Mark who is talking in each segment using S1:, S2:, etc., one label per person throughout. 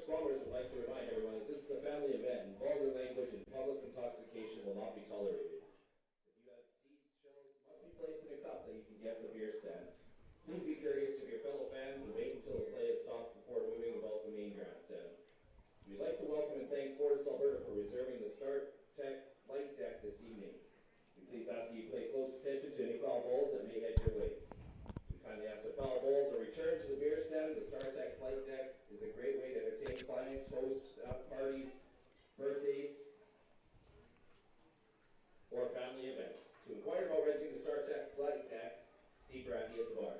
S1: Brooks Bombers would like to remind everyone that this is a family event and vulgar language and public intoxication will not be tolerated. If you have seeds, shelves must be placed in a cup that you can get at the beer stand. Please be courteous of your fellow fans and wait until the play is stopped before moving about the main grandstand. We'd like to welcome and thank Fortis Alberta for reserving the Start Tech flight deck this evening. We please ask you to pay close attention to any foul balls that may head your way. We kindly ask that foul balls are returned to the beer stand. The Start Tech flight deck is a great way to entertain clients, host parties, birthdays, or family events. To inquire about renting the Start Tech flight deck, see Brandy at the bar.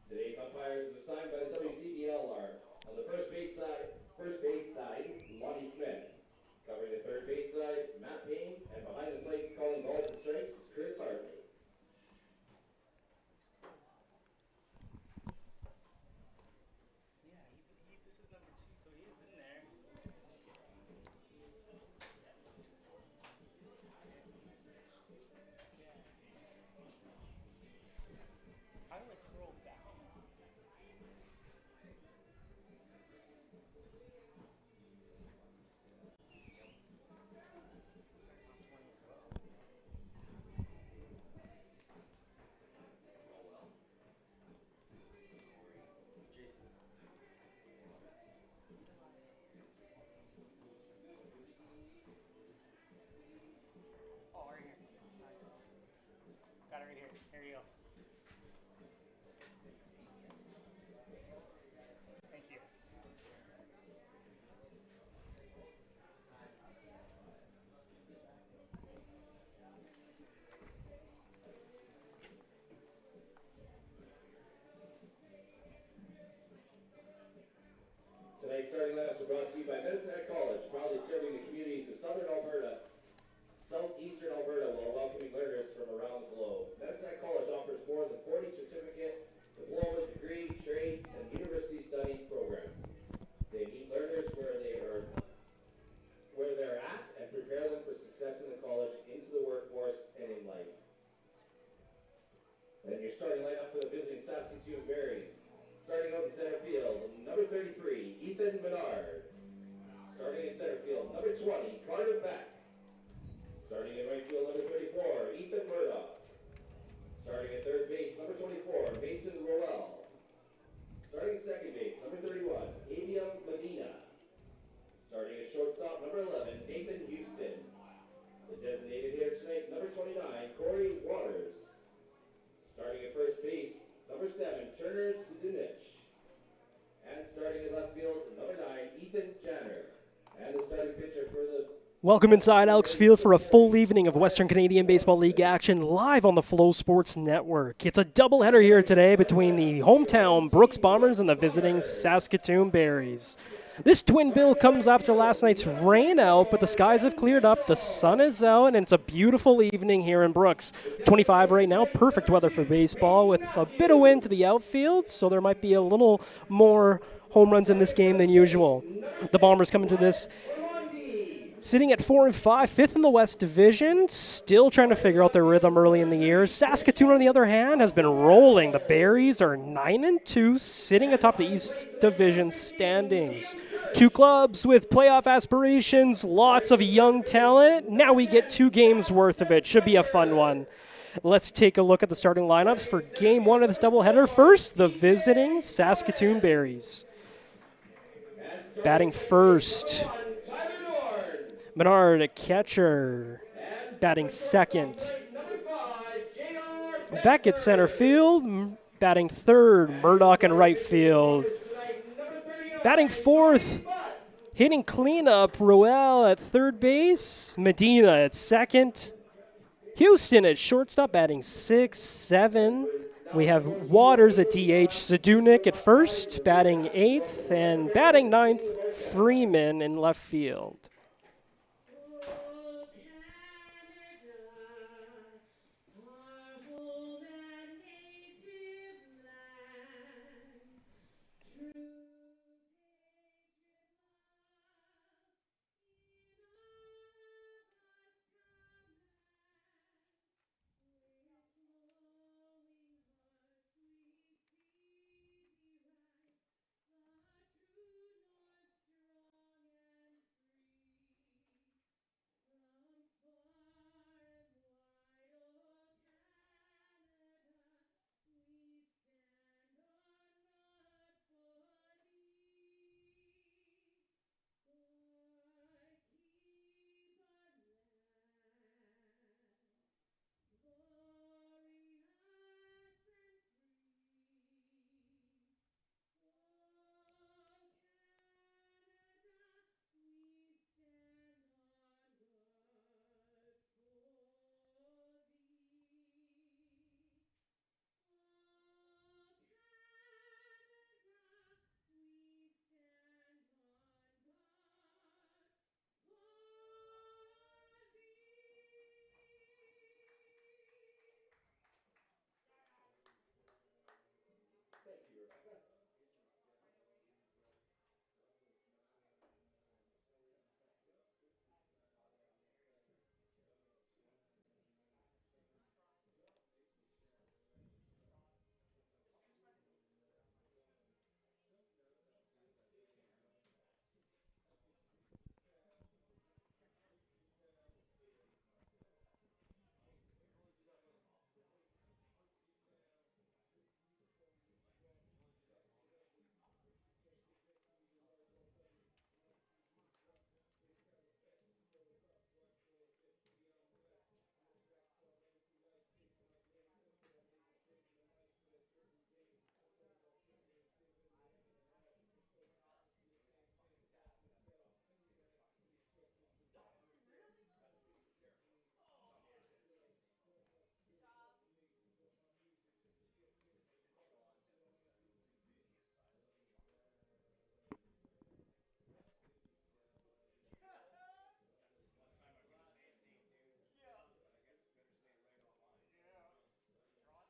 S1: Today's umpires is assigned by the WCBL are on the first base side, Lonnie Smith. Covering the third base side, Matt Payne, and behind the plates calling balls and strikes is Chris Hartley.
S2: This is number 2, so he is in there. How do I scroll down? Got it right here. Here you go. Thank you.
S1: Tonight's starting lineups are brought to you by FloCollege, proudly serving the communities of Southern Alberta, Southeastern Alberta, while welcoming learners from around the globe. FloCollege offers more than 40 certificate, diploma, degree, trades, and university studies programs. They meet learners where they're at and prepare them for success in the college, into the workforce, and in life. And your starting lineup for the visiting Saskatoon Berries. Starting out in center field, number 33, Ethan Menard. Starting in center field, number 20, Carter Beck. Starting in right field, number 34, Ethan Murdoch. Starting at third base, number 24, Mason Roel. Starting at second base, number 31, Avium Medina. Starting at shortstop, number 11, Nathan Houston. The designated hitter tonight, number 29, Corey Waters. Starting at first base, number 7, Turner Sudinich. And starting at left field, number 9, Ethan Janner. And the starting pitcher for the...
S3: Welcome inside Elks Field for a full evening of Western Canadian Baseball League action live on the Flow Sports Network. It's a doubleheader here today between the hometown Brooks Bombers and the visiting Saskatoon Berries. This twin bill comes after last night's rain out, but the skies have cleared up, the sun is out, and it's a beautiful evening here in Brooks. 25 right now, perfect weather for baseball with a bit of wind to the outfield, so there might be a little more home runs in this game than usual. The Bombers come into this sitting at 4-5, fifth in the West Division, still trying to figure out their rhythm early in the year. Saskatoon, on the other hand, has been rolling. The Berries are 9-2, sitting atop the East Division standings. Two clubs with playoff aspirations, lots of young talent. Now we get 2 games worth of it. Should be a fun one. Let's take a look at the starting lineups for Game 1 of this doubleheader. First, the visiting Saskatoon Berries. Batting first, Menard, a catcher, batting second. Beck at center field, batting third. Murdoch in right field. Batting fourth, hitting cleanup, Roel at third base. Medina at second. Houston at shortstop, batting 6, 7. We have Waters at DH, Zadunik at first, batting 8th, and batting 9th, Freeman in left field.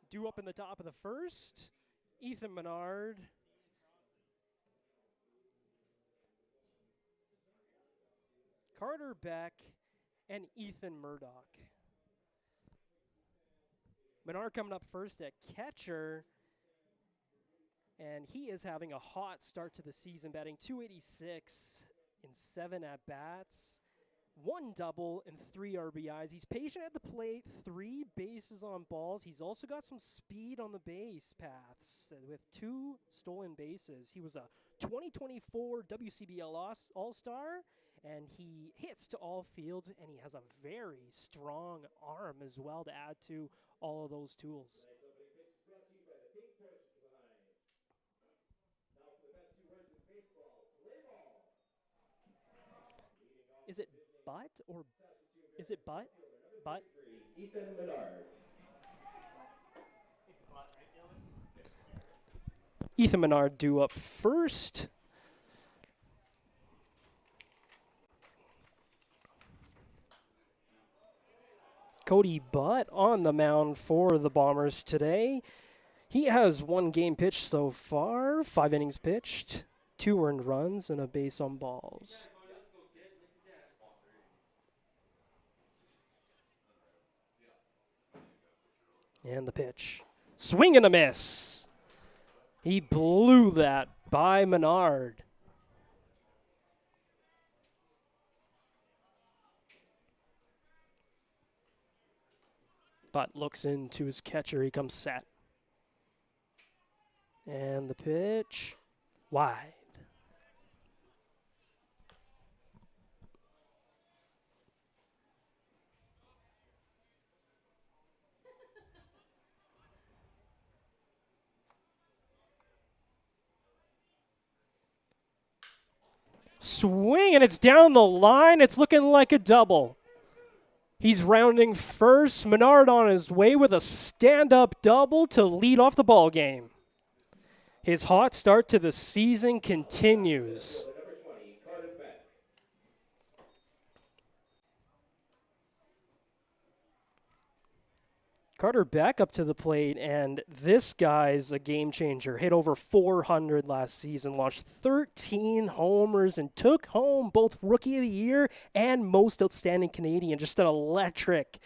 S3: due up in the top of the first. Ethan Menard. Carter Beck and Ethan Murdoch. Menard coming up first at catcher. And he is having a hot start to the season, batting .286 in 7 at-bats, 1 double, and 3 RBIs. He's patient at the plate, 3 bases on balls. He's also got some speed on the base paths with 2 stolen bases. He was a 2024 WCBL All-Star, and he hits to all fields, and he has a very strong arm as well to add to all of those tools. Is it butt or is it butt? Butt?
S1: Ethan Menard.
S2: It's butt, right, Dylan?
S3: Ethan Menard due up first. Cody Butt on the mound for the Bombers today. He has 1 game pitched so far, 5 innings pitched, 2 earned runs, and a base on balls. And the pitch. Swing and a miss. He blew that by Menard. But looks into his catcher. He comes set. And the pitch. Wide. Swing, and it's down the line. It's looking like a double. He's rounding first. Menard on his way with a stand-up double to lead off the ball game. His hot start to the season continues. Carter Beck up to the plate, and this guy's a game changer. Hit over 400 last season, launched 13 homers, and took home both Rookie of the Year and Most Outstanding Canadian. Just an electric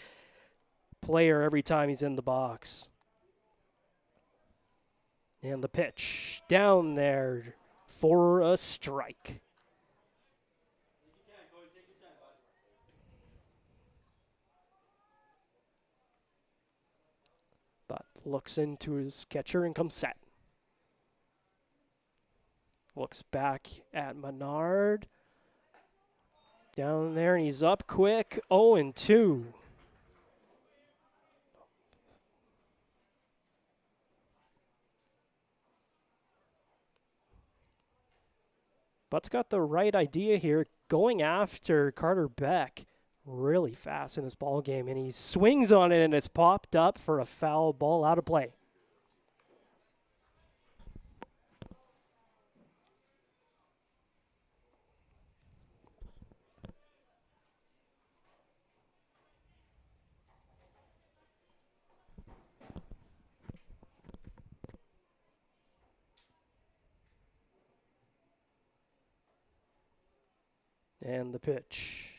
S3: player every time he's in the box. And the pitch down there for a strike. But looks into his catcher and comes set. Looks back at Menard. Down there, and he's up quick. 0-2. But's got the right idea here, going after Carter Beck really fast in this ball game, and he swings on it, and it's popped up for a foul ball out of play. And the pitch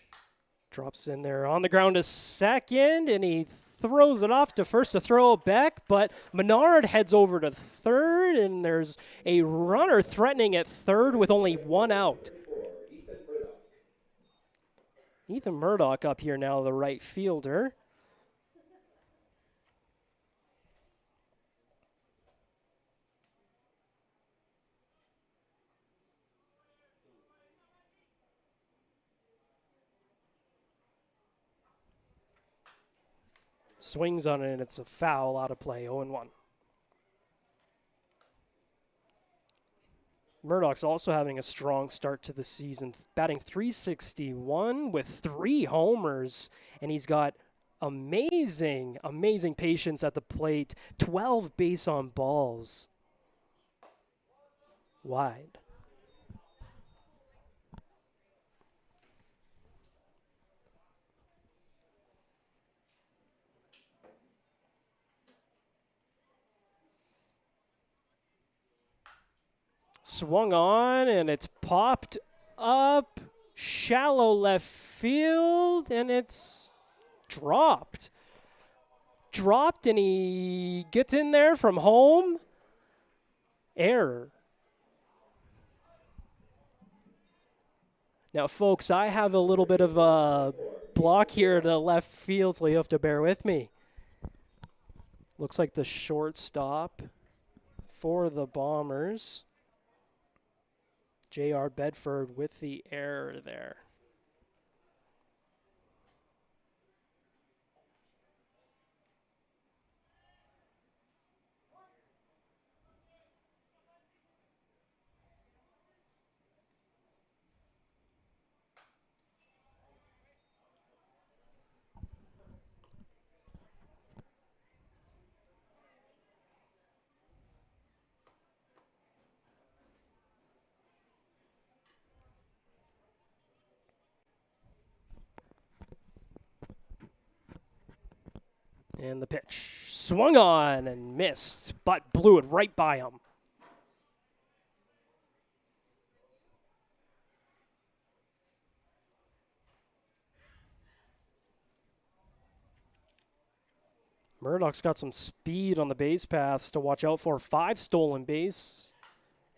S3: drops in there on the ground to second, and he throws it off to first to throw it back, but Menard heads over to third, and there's a runner threatening at third with only 1 out. Ethan Murdoch up here now, the right fielder. Swings on it, and it's a foul out of play, 0-1. Murdoch's also having a strong start to the season, batting .361 with 3 homers, and he's got amazing patience at the plate, 12 base on balls. Wide. Swung on, and it's popped up. Shallow left field, and it's dropped. Dropped, and he gets in there from home. Error. Now, folks, I have a little bit of a block here to the left field, so you have to bear with me. Looks like the shortstop for the Bombers. J.R. Bedford with the error there. And the pitch. Swung on and missed, but blew it right by him. Murdoch's got some speed on the base paths to watch out for. 5 stolen base.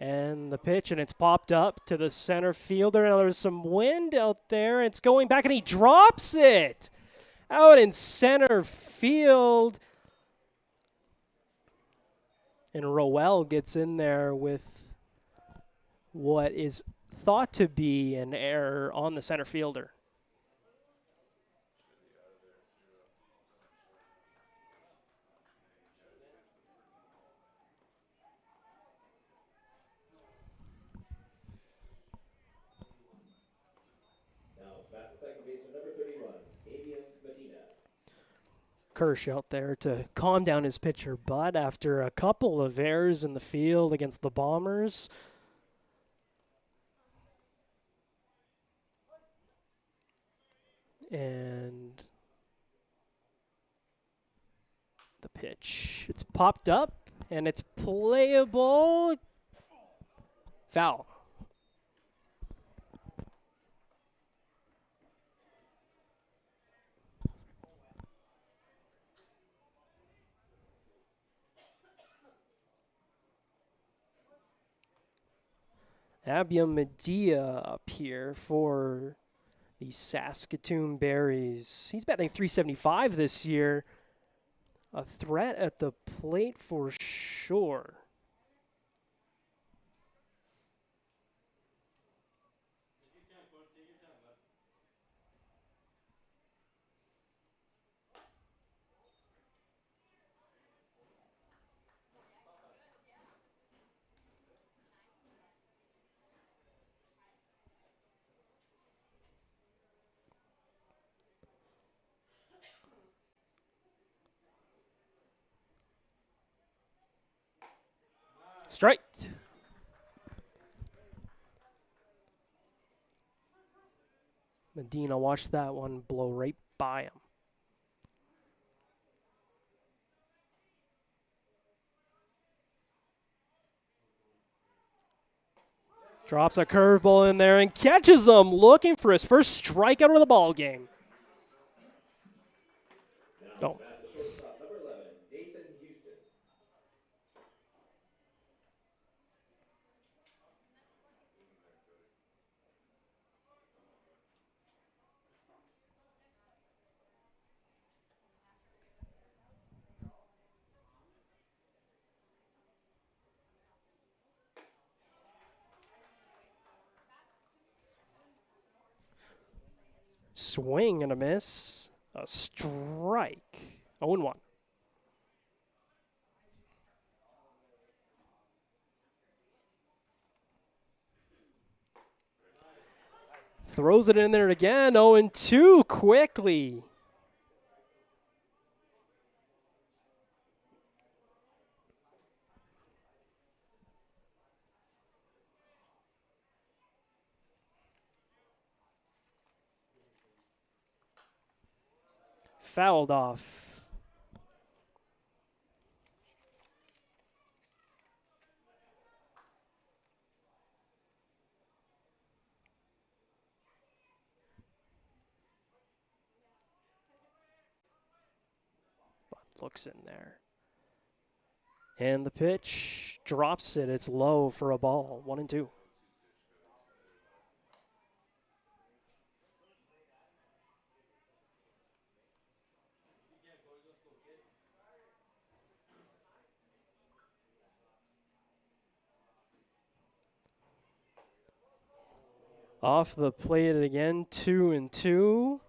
S3: And the pitch, and it's popped up to the center fielder. Now there's some wind out there. It's going back, and he drops it out in center field. And Roel gets in there with what is thought to be an error on the center fielder. Kirsch out there to calm down his pitcher, but after a couple of errors in the field against the Bombers, and the pitch, it's popped up and it's playable. Foul. Abia Medea up here for the Saskatoon Berries. He's batting .375 this year. A threat at the plate for sure. Strike. Medina watched that one blow right by him. Drops a curveball in there and catches him, looking for his first strikeout of the ball game. No. Swing and a miss. A strike. 0-1. Throws it in there again. 0-2 quickly. Fouled off. looks in there. And the pitch drops it. It's low for a ball. 1-2. Off the plate again, 2-2.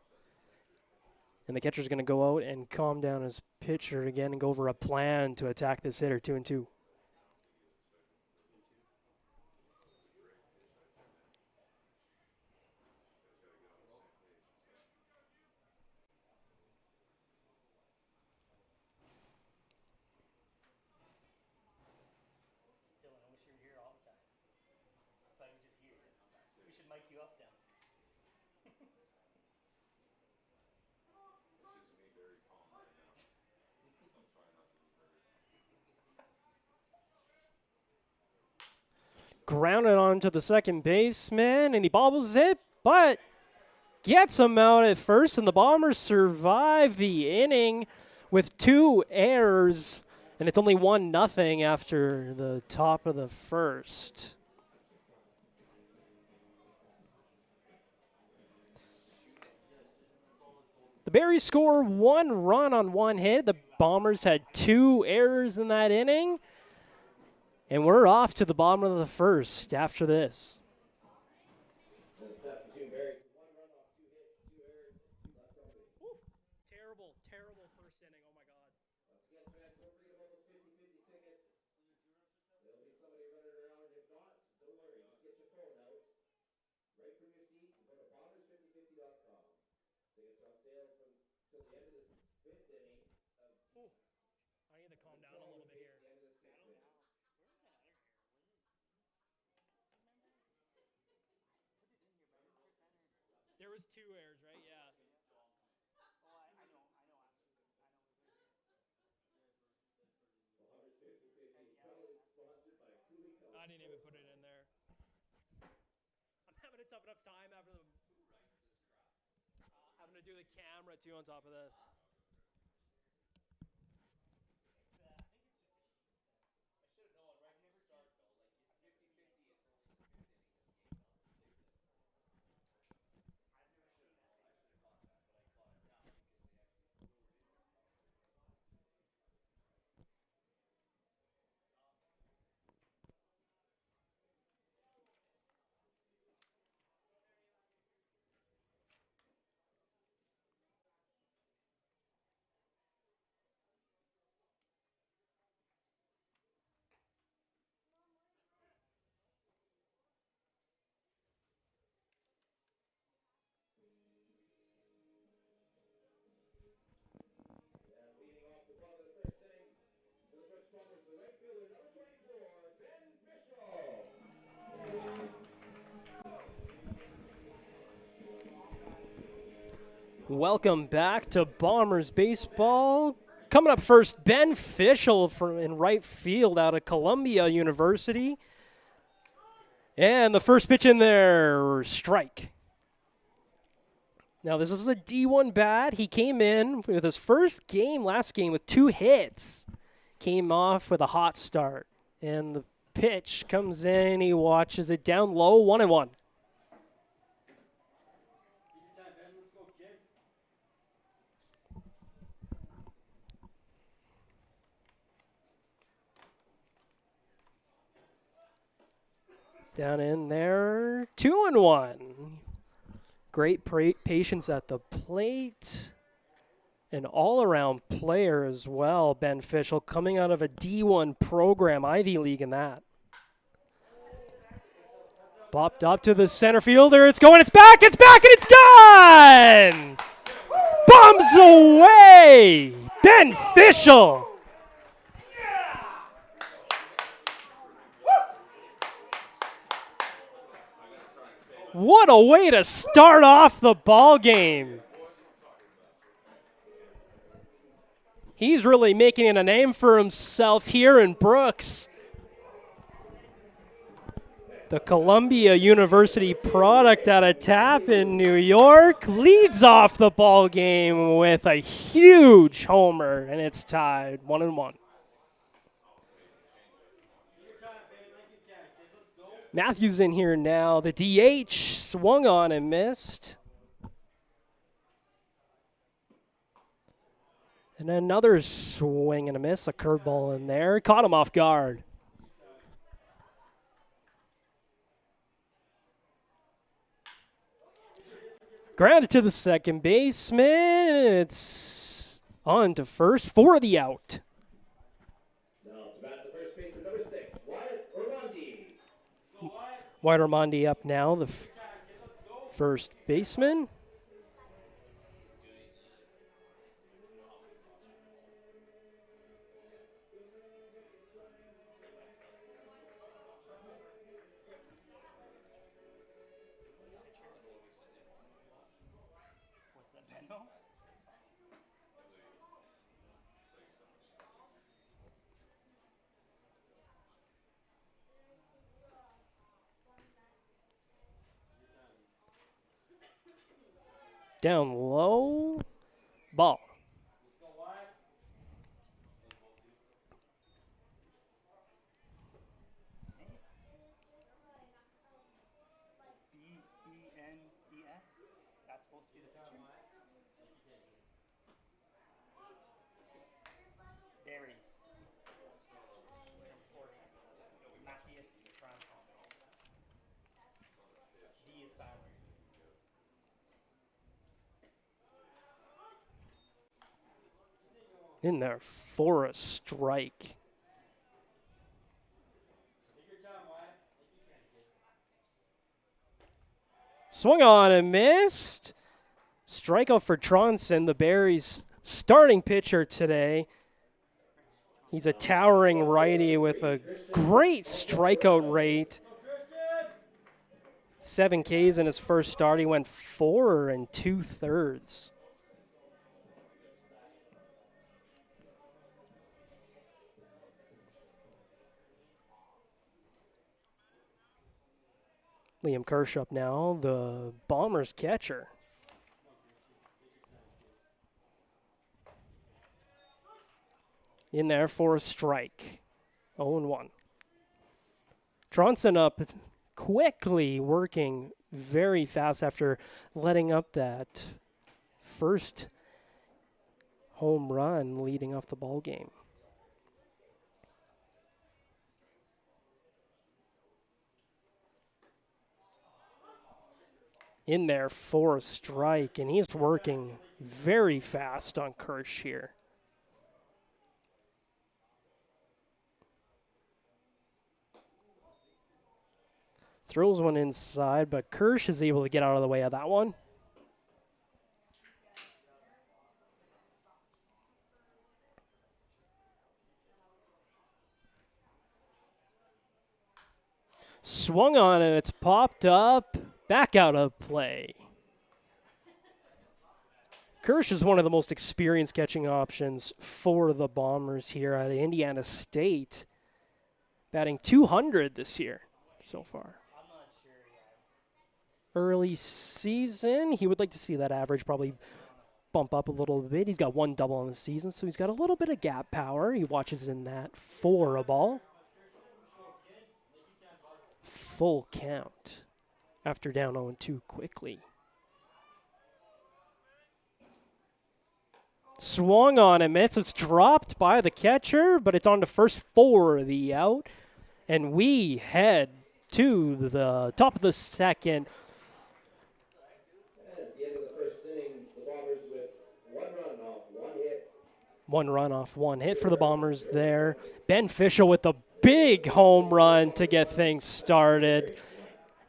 S3: And the catcher's going to go out and calm down his pitcher again and go over a plan to attack this hitter, 2-2.
S2: Dylan, I wish you were here all the time. That's why we just hear. We should mic you up then.
S3: Grounded onto the second baseman, and he bobbles it, but gets him out at first, and the Bombers survive the inning with 2 errors, and it's only 1-0 after the top of the first. The Berries score 1 run on 1 hit. The Bombers had 2 errors in that inning. And we're off to the bottom of the first after this.
S1: The Saskatoon Berries, 1 run off 2 hits, 2 errors, 2 left on base.
S3: Terrible, terrible first inning. Oh, my God.
S1: Once again, fans, don't forget about those 50-50 tickets. There'll be somebody running around. If not, don't worry. Just get your phone out. Right from your seat and go to bombers5050.com. Tickets are on sale from till the end of this 5th inning.
S3: I need to calm down a little bit here.
S1: The end of the 6th inning.
S3: There was 2 errors, right? Yeah.
S1: Bombers 50-50 is probably sponsored by Cooley College.
S3: I didn't even put it in there. I'm having a tough enough time having to do the camera too on top of this.
S1: Leading off the bottom of the first inning for the Brooks Bombers, the right fielder, number 24, Ben Bishop.
S3: Welcome back to Bombers baseball. Coming up first, Ben Fischel in right field out of Columbia University. And the first pitch in there, strike. Now, this is a D1 bat. He came in with his first game, last game, with 2 hits. Came off with a hot start. And the pitch comes in. He watches it down low, 1-1. Down in there, 2-1. Great patience at the plate. An all-around player as well, Ben Fischel, coming out of a D1 program, Ivy League in that. Bopped up to the center fielder. It's going, it's back, and it's gone! Bombs away! Ben Fischel! What a way to start off the ball game. He's really making a name for himself here in Brooks. The Columbia University product out of Tappan, New York, leads off the ball game with a huge homer, and it's tied 1-1. Matthews in here now. The DH swung on and missed. And another swing and a miss, a curveball in there. Caught him off guard. Grounded to the second baseman. It's on to first for the out.
S1: Now to bat the first baseman, number 6, Wyatt Ormondi.
S3: Wyatt Ormondi up now, the first baseman. Down low, ball.
S2: B-E-N-E-S? That's supposed to be the time. Berries. Number 40. Matthias Franson. D is silent.
S3: In there for a strike. Swung on and missed. Strikeout for Tronson, the Berries' starting pitcher today. He's a towering righty with a great strikeout rate. 7 Ks in his first start. He went 4 2/3. Liam Kirsch now, the Bombers catcher. In there for a strike. 0-1. Tronson up quickly, working very fast after letting up that first home run leading off the ball game. In there for a strike, and he's working very fast on Kirsch here. Throws one inside, but Kirsch is able to get out of the way of that one. Swung on and it's popped up. Back out of play. Kirsch is one of the most experienced catching options for the Bombers here at Indiana State. Batting .200 this year so far. Early season, he would like to see that average probably bump up a little bit. He's got 1 double on the season, so he's got a little bit of gap power. He watches in that for a ball. Full count. After down 0-2 quickly. Swung on and missed. It's dropped by the catcher, but it's on to first for the out. And we head to the top of the second.
S1: At the end of the first inning, the Bombers with 1 run off 1 hit.
S3: 1 run off 1 hit for the Bombers there. Ben Fischel with a big home run to get things started.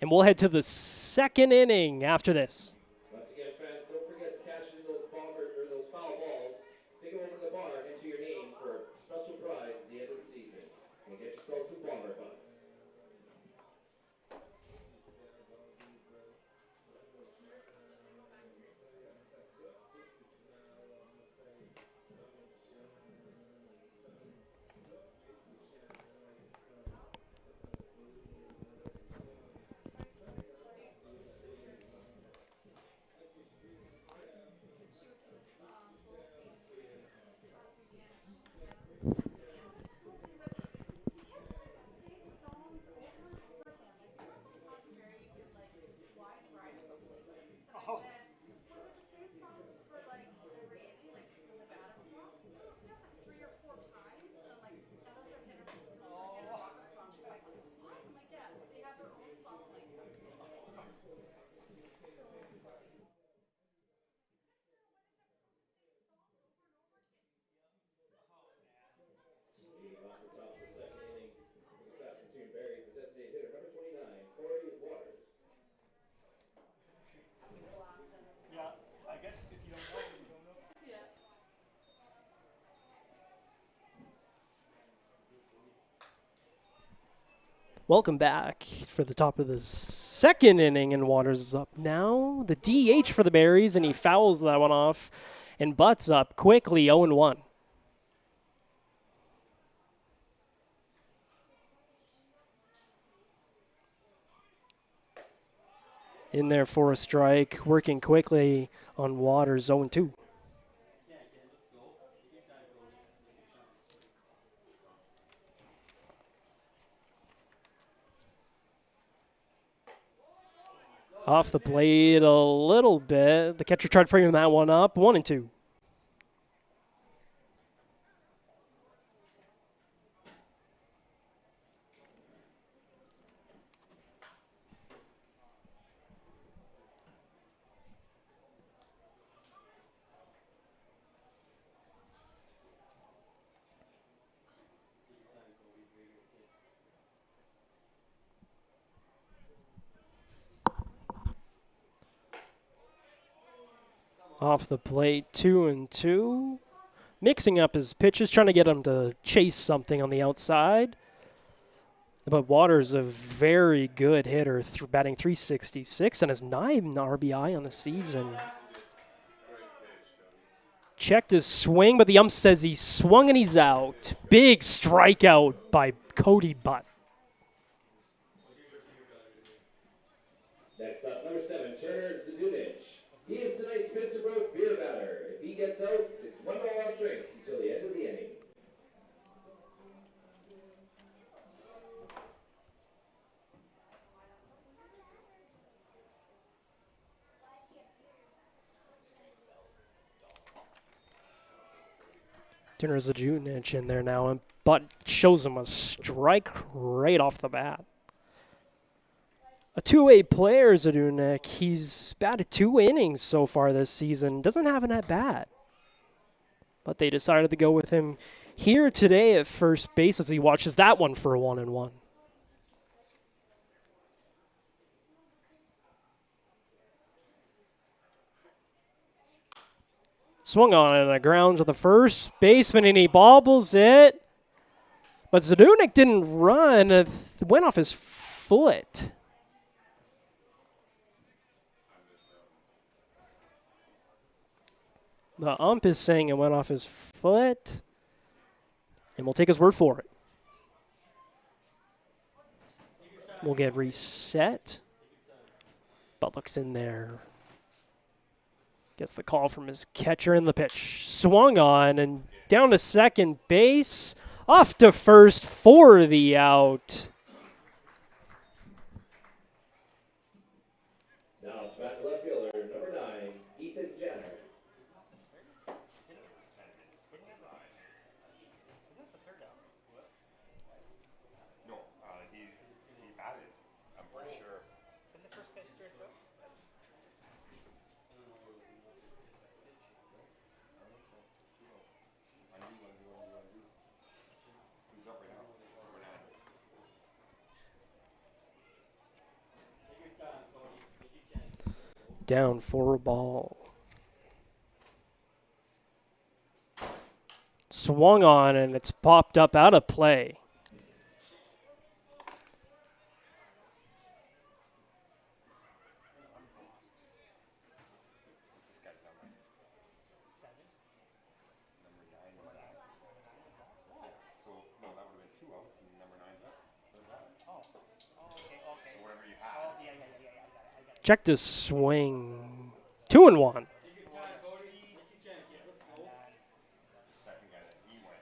S3: And we'll head to the second inning after this.
S1: Once again, fans, don't forget to cash in those those foul balls. Take them over to the bar, enter your name for a special prize at the end of the season, and get yourself some Bomber bucks.
S3: Welcome back for the top of the second inning, and Waters is up now. The DH for the Berries, and he fouls that one off, and Butt's up quickly, 0-1. In there for a strike, working quickly on Waters, 0-2. Off the plate a little bit. The catcher tried framing that one up. 1-2. Off the plate, 2-2. Mixing up his pitches, trying to get him to chase something on the outside. But Waters a very good hitter, batting .366 and has 9 RBI on the season. Checked his swing, but the ump says he swung and he's out. Big strikeout by Cody Butt.
S1: Next up, number 7, Turner Zadunich. He is tonight's Mr. Broke beer batter. If he gets out, it's $1 off drinks until the end of the inning.
S3: Turner's a Jutnich in there now, and Butt shows him a strike right off the bat. A two-way player, Zadunich. He's batted 2 innings so far this season. Doesn't have an at-bat. But they decided to go with him here today at first base as he watches that one for a 1-1. Swung on and a ground to the first baseman, and he bobbles it. But Zadunich didn't run. It went off his foot. The ump is saying it went off his foot, and we'll take his word for it. We'll get reset. Butt looks in there. Gets the call from his catcher, and the pitch swung on and down to second base. Off to first for the out.
S1: Now it's back to left fielder, number 9, Ethan Jenner.
S4: No, he batted. I'm pretty sure.
S2: Didn't the first guy straight up?
S4: Who's up right now? Number 9.
S3: Down for a ball. Swung on, and it's popped up out of play.
S4: This guy's number
S2: 7.
S4: number 9 is that. Yeah. So no, that would have been 2 outs, and number 9's up. So that.
S2: Oh, okay.
S4: So whatever you
S2: Oh,
S4: had.
S2: yeah, I got it.
S3: Check this swing. 2-1.
S4: The second guy that he went.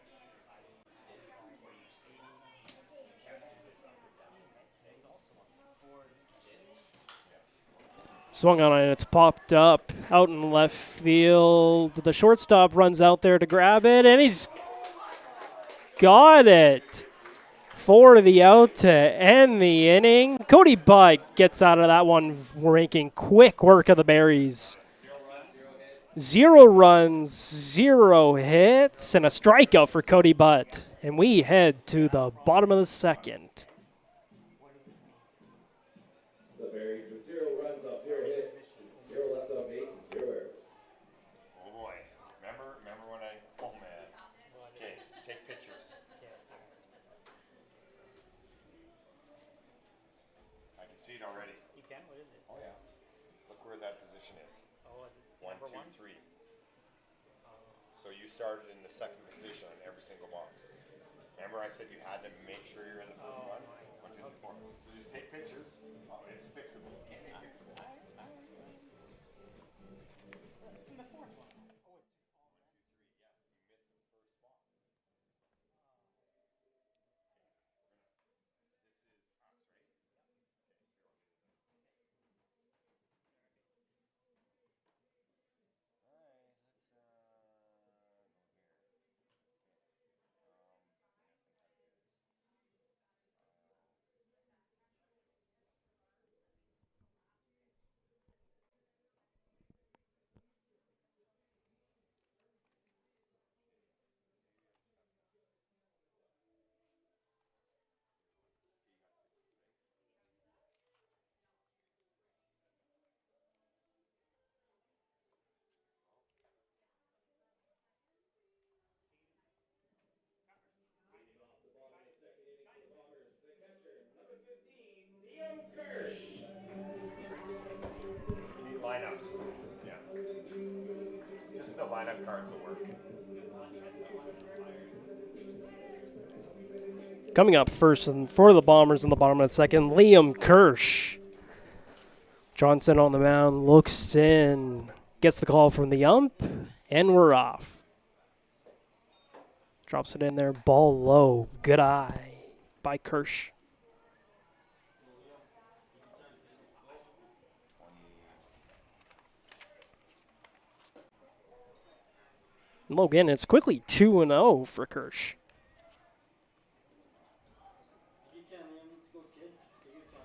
S3: Swung on it, and it's popped up out in left field. The shortstop runs out there to grab it, and he's got it. 4 to the out to end the inning. Cody Butt gets out of that one ranking quick work of the Berries. 0 runs, 0 hits, and a strikeout for Cody Butt. And we head to the bottom of the second.
S1: The Berries with 0 runs off 0 hits, 0 left on base, and 0 errors.
S4: Oh boy. Remember when I. Oh man. Okay, take pictures. see it already.
S2: You can? What is it?
S4: Oh yeah. Look where that position is.
S2: Oh, is it
S4: 1,
S2: number
S4: 2,
S2: 1?
S4: 3. So you started in the second position on every single box. Remember I said you had to make sure you're in the first one? 1, 2, 3, 4. So just take pictures. Oh, it's fixable. Easy fixable.
S2: It's in the 4th one. Oh, it's just all
S4: 1, 2, 3. Yeah, you missed the first box. This is us, right? Alright, let's go here. You need lineups. Yeah. Just the lineup cards will work.
S3: Coming up first and for the Bombers in the bottom of the second, Liam Kirsch. Johnson on the mound, looks in, gets the call from the ump, and we're off. Drops it in there, ball low, good eye by Kirsch. Logan, it's quickly 2-0 for Kirsch.
S2: You can, man. Let's go, kid. Take your time.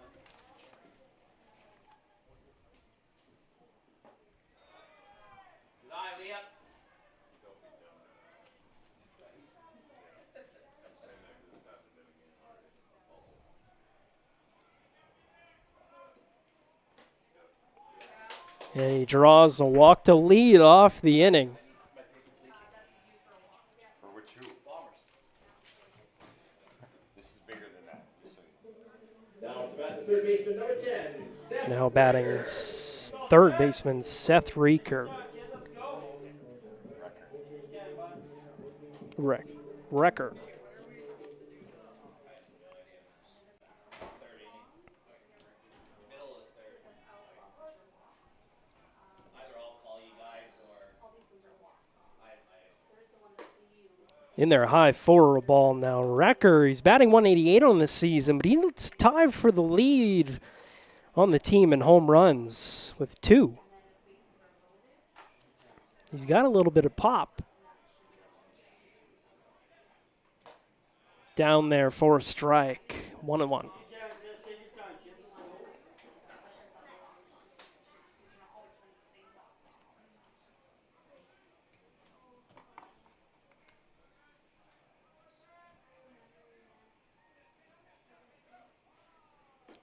S1: Live, Liam.
S3: And he draws a walk to lead off the inning.
S4: For which who? Bombers. This is bigger than that. Just so you know.
S1: Now it's about the third baseman, number 10. Seth
S3: Now batting third baseman Seth Reeker. Recker. In there, high for a ball now. Recker, he's batting 188 on the season, but he's tied for the lead on the team in home runs with 2. He's got a little bit of pop. Down there for a strike. 1-1.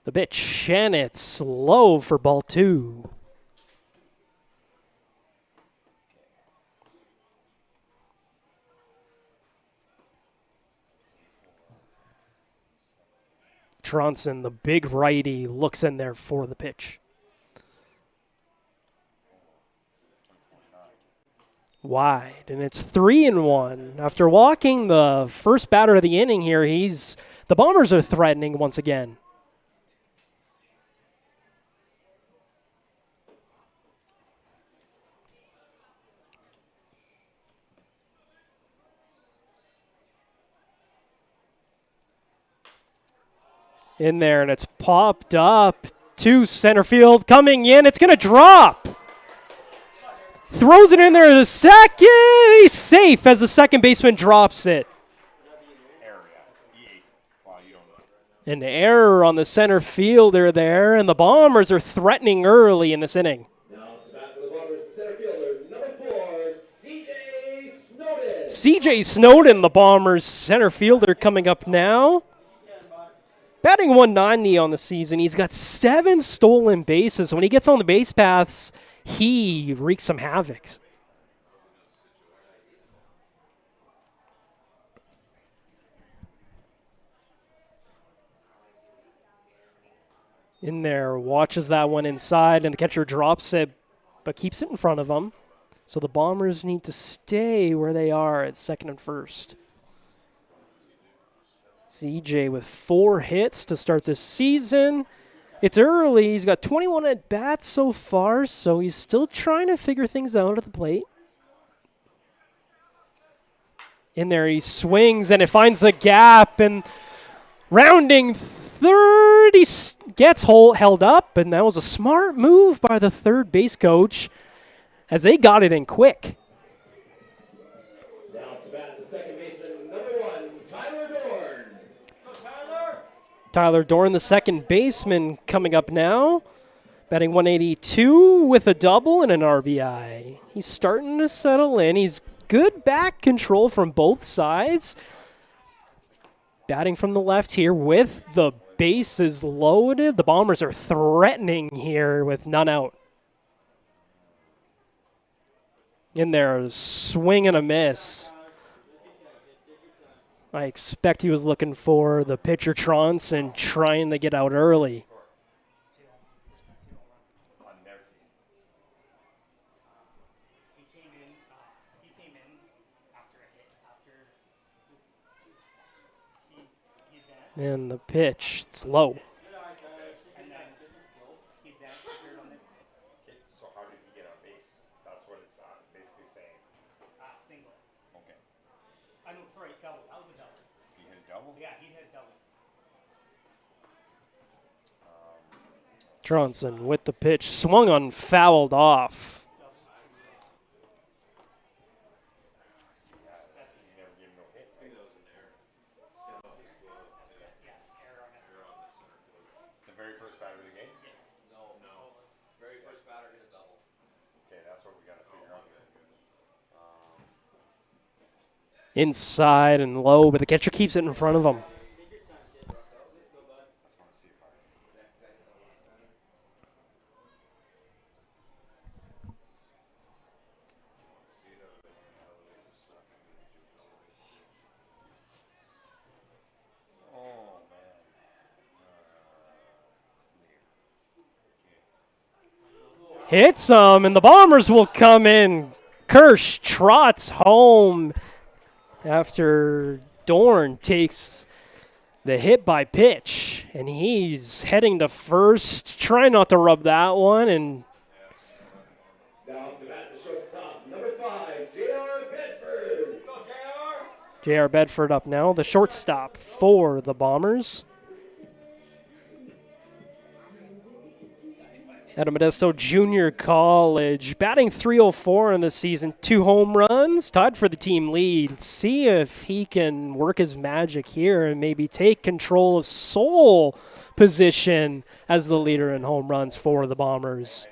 S3: The pitch, and it's low for ball 2. Tronson, the big righty, looks in there for the pitch. Wide, and it's 3-1. After walking the first batter of the inning here, the Bombers are threatening once again. In there, and it's popped up to center field. Coming in, it's going to drop. Throws it in there to second. He's safe as the second baseman drops it. An error on the center fielder there, and the Bombers are threatening early in this inning.
S1: Now to bat for the Bombers, the center fielder, number 4, C.J. Snowden.
S3: C.J. Snowden, the Bombers center fielder, coming up now. Batting 190 on the season. He's got 7 stolen bases. When he gets on the base paths, he wreaks some havoc. In there, watches that one inside, and the catcher drops it, but keeps it in front of him. So the Bombers need to stay where they are at second and first. CJ with 4 hits to start this season. It's early. He's got 21 at bats so far, so he's still trying to figure things out at the plate. In there, he swings, and it finds the gap, and rounding third, he gets held up, and that was a smart move by the third base coach as they got it in quick.
S1: Now to bat the second baseman, number 1, Tyler Dorn.
S3: Tyler Dorn, the second baseman, coming up now, batting 182 with a double and an RBI. He's starting to settle in. He's good back control from both sides. Batting from the left here with the bases loaded. The Bombers are threatening here with none out. In there, swing and a miss. I expect he was looking for the pitcher Tronson trying to get out early. And the pitch, it's low.
S4: So how did he get on base? That's what it's basically saying.
S2: Single.
S4: Okay.
S2: I know, sorry, double. That was a double.
S4: He hit a double?
S2: Yeah, he hit a double.
S3: Tronson with the pitch, swung on, fouled off.
S4: He never gave him no hit. The very first batter of the game?
S5: No. Very first batter hit a double.
S4: Okay, that's what we got to figure out.
S3: Inside and low, but the catcher keeps it in front of him.
S4: Oh, man.
S3: Hits him, and the Bombers will come in. Kirsch trots home after Dorn takes the hit by pitch, and he's heading to first, trying not to rub that one, and
S1: Now to bat the shortstop, number 5, J.R. Bedford.
S3: J.R. Bedford up now, the shortstop for the Bombers. At a Modesto Junior College, batting .304 in the season, 2 home runs, tied for the team lead. See if he can work his magic here and maybe take control of sole position as the leader in home runs for the Bombers.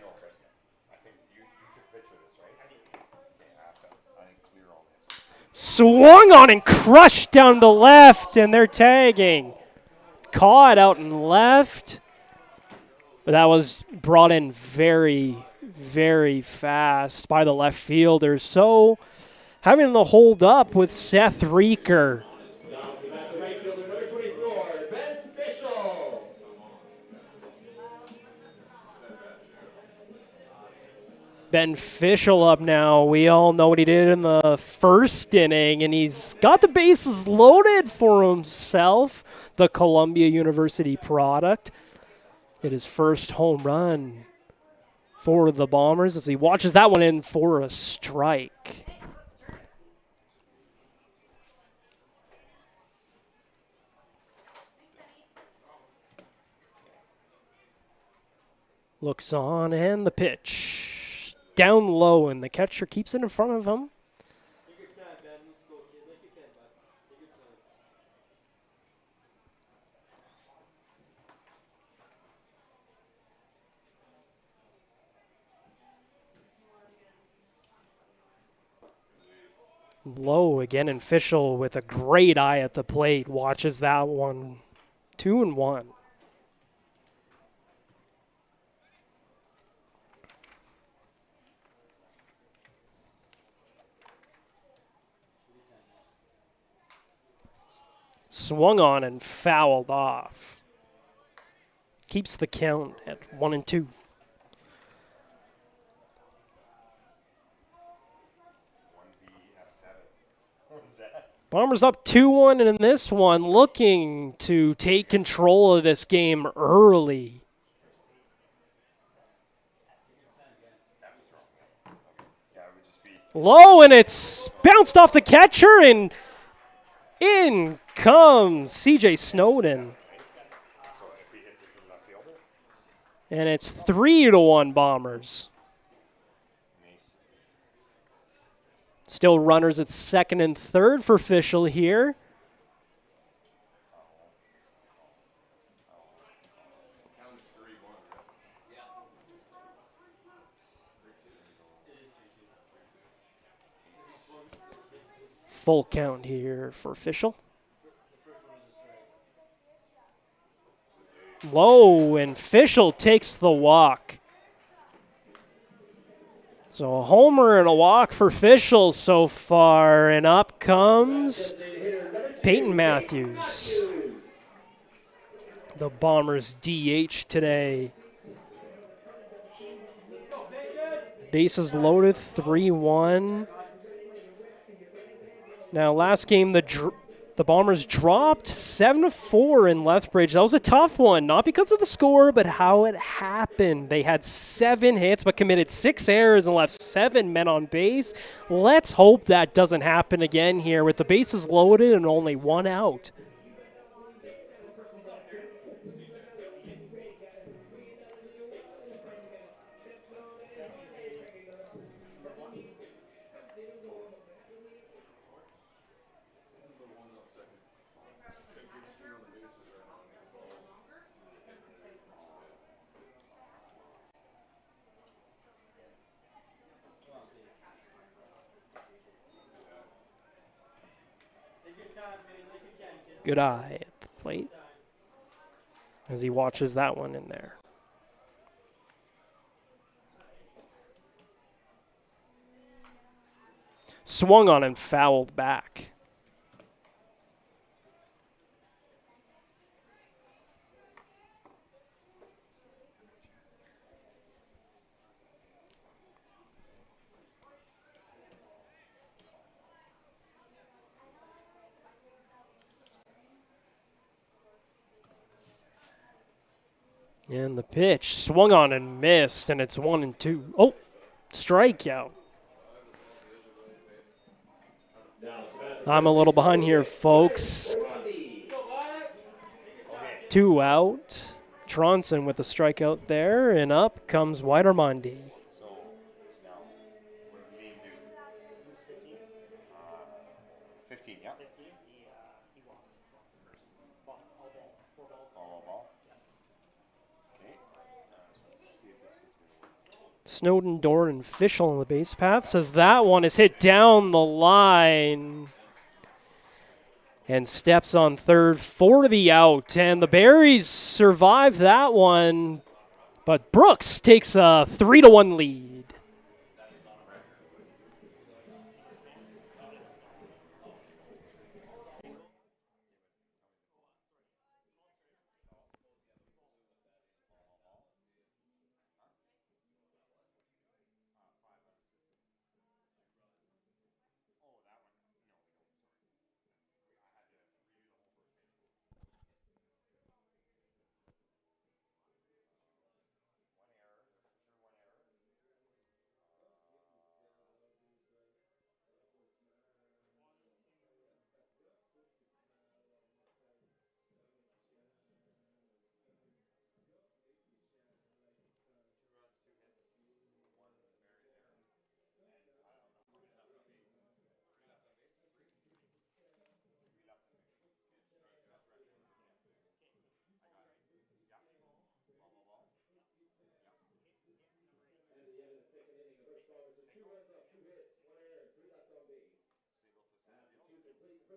S4: I think you took a picture of this, right? Okay, I think clear all this.
S3: Swung on and crushed down the left, and they're tagging. Caught out and left. But that was brought in very, very fast by the left fielder. So having to hold up with Seth Reeker.
S1: Now to bat the right fielder, number 24, Ben Fischel.
S3: Ben Fischel up now. We all know what he did in the first inning, and he's got the bases loaded for himself, the Columbia University product. Hit his first home run for the Bombers as he watches that one in for a strike. Looks on, and the pitch. Down low, and the catcher keeps it in front of him.
S5: Take your time, man. Let's go, kid. Like you can, bud. Take your time.
S3: Low again, and Fischel with a great eye at the plate watches that one. 2-1. Swung on and fouled off. keeps the count at 1-2. Bombers up 2-1, and in this one, looking to take control of this game early. Low, and it's bounced off the catcher, and in comes CJ Snowden. And it's 3-1 Bombers. Still runners at second and third for Fischel here. Full count here for Fischel. Low, and Fischel takes the walk. So a homer and a walk for Fischel so far, and up comes Peyton Matthews, the Bombers' DH today. Bases loaded, 3-1. Now, last game, the Bombers dropped 7-4 in Lethbridge. That was a tough one, not because of the score, but how it happened. They had 7 hits, but committed 6 errors and left 7 men on base. Let's hope that doesn't happen again here with the bases loaded and only 1 out. Good eye at the plate as he watches that one in there. Swung on and fouled back. And the pitch swung on and missed, and it's 1-2. Oh, strikeout. I'm a little behind here, folks. 2 out. Tronson with a strikeout there, and up comes Widermonde.
S4: So now, what do you do? 15, yeah.
S2: 15, he walked first. All balls. 4 balls.
S4: All ball. Okay. Let's see if this is going to work.
S3: Snowden, Dorn, and Fischel on the base path says that one is hit down the line and steps on third for the out. And the Berries survive that one, but Brooks takes a 3-1 lead.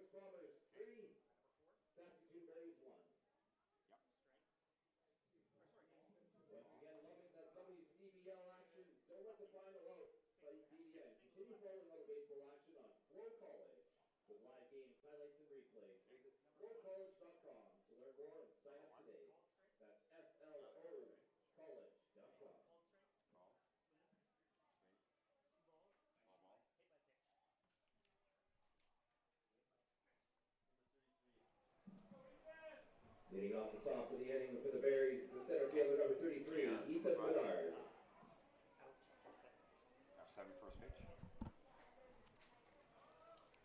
S1: Bombers 3, Saskatoon Berries 1. Once again, loving the WCBL action. Don't let the final out beat you. Continue following all the baseball action on FloCollege with live games, highlights, and replays. Visit FloCollege.com to learn more and sign up today. That's FLOCollege.com. Leading off the top of the inning for the Berries, the center fielder number 33, Ethan Menard.
S4: F7 first pitch.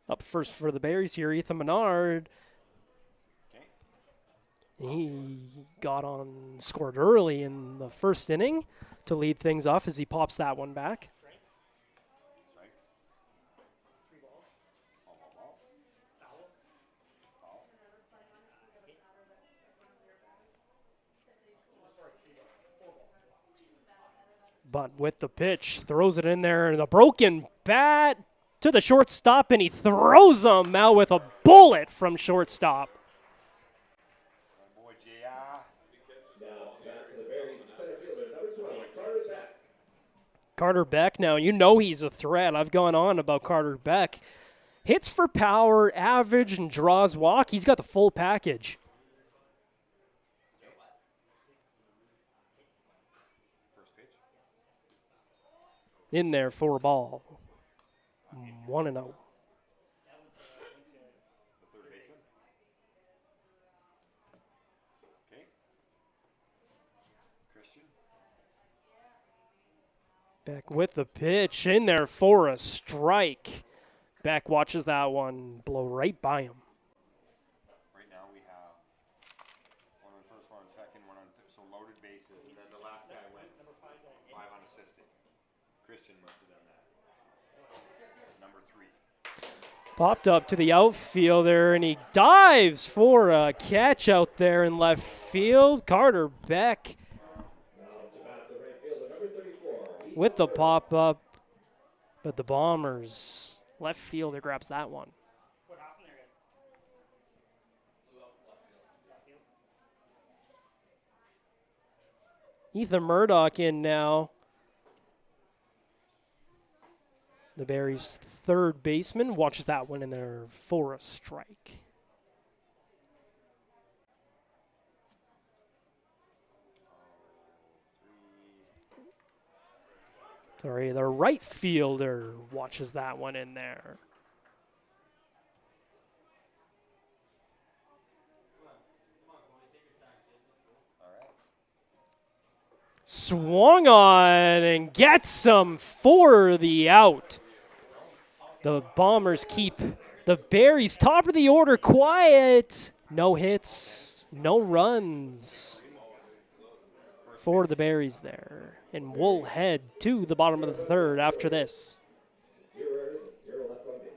S3: Up first for the Berries here, Ethan Menard.
S4: Okay.
S3: He scored early in the first inning to lead things off as he pops that one back.
S4: Strike.
S2: 3 balls.
S4: Ball.
S2: Foul.
S4: Foul.
S2: Hit. Sorry, 3 balls. 4 balls.
S3: But with the pitch, throws it in there, and a broken bat to the shortstop, and he throws him out with a bullet from shortstop.
S4: Oh boy, JR.
S1: Now back to the Berries, the center fielder number 20, Carter Beck.
S3: Carter Beck, now you know he's a threat. I've gone on about Carter Beck. Hits for power, average, and draws walk. He's got the full package.
S4: First pitch.
S3: In there for a ball. 1-0.
S4: The third baseman. Okay. Christian.
S3: Beck with the pitch in there for a strike. Beck watches that one blow right by him.
S4: Right now we have one on first, one on second, one on so loaded bases, and then the last guy went 5 unassisted. Christian must have done that. Number 3.
S3: Popped up to the outfielder, and he dives for a catch out there in left field. Carter Beck
S1: Now to bat the right fielder number 34, Ethan
S3: with the
S1: Menard.
S3: pop-up, but the Bombers left fielder grabs that one.
S2: What happened there, guys? Left field.
S3: Ethan Murdoch in now. The Berries' third baseman watches that one in there for a strike. Sorry, the right fielder watches that one in there. Swung on and gets him for the out. The Bombers keep the Berries top of the order quiet. No hits, no runs for the Berries there. And we'll head to the bottom of the third after this.
S1: 0 runners and 0 left on base.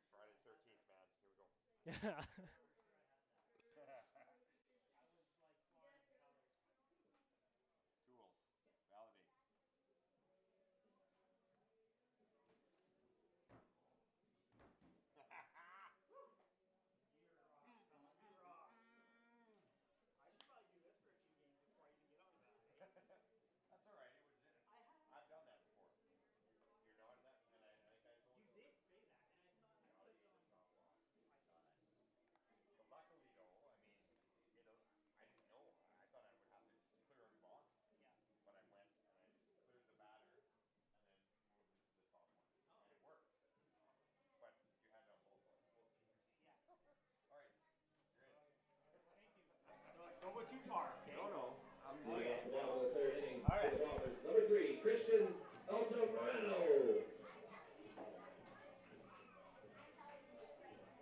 S4: Friday the 13th, man. Here we go. Tools. Validate. That's all right. It was. I've done that before. You're not that, and I think I told you.
S2: Did say that, and I thought
S4: But luckily, though, I mean, I didn't know. I thought I would have to just clear every box.
S2: yeah.
S4: But I went and I just cleared the batter and then moved it to the top one. And it worked. But you had it on both teams.
S2: Yes.
S4: All right. You're in.
S2: Thank you. Don't go too far, okay?
S4: No. I'm
S1: Leading off the bottom of the third inning
S2: All right.
S1: for the Bombers, number 3, Christian Altamirano.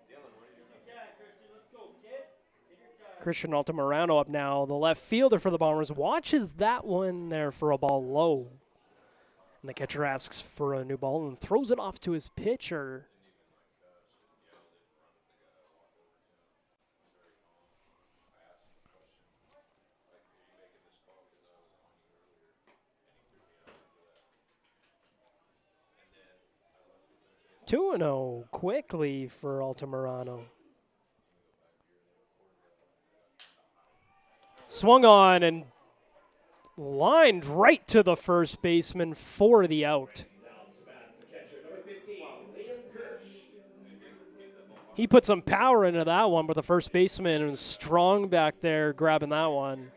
S4: Dylan, what are you doing?
S5: Yeah, Christian, let's go, kid. Take your time.
S3: Christian Altamirano up now. The left fielder for the Bombers watches that one there for a ball low. And the catcher asks for a new ball and throws it off to his pitcher. 2-0 quickly for Altamirano. Swung on and lined right to the first baseman for the out. He put some power into that one, but the first baseman was strong back there grabbing that one.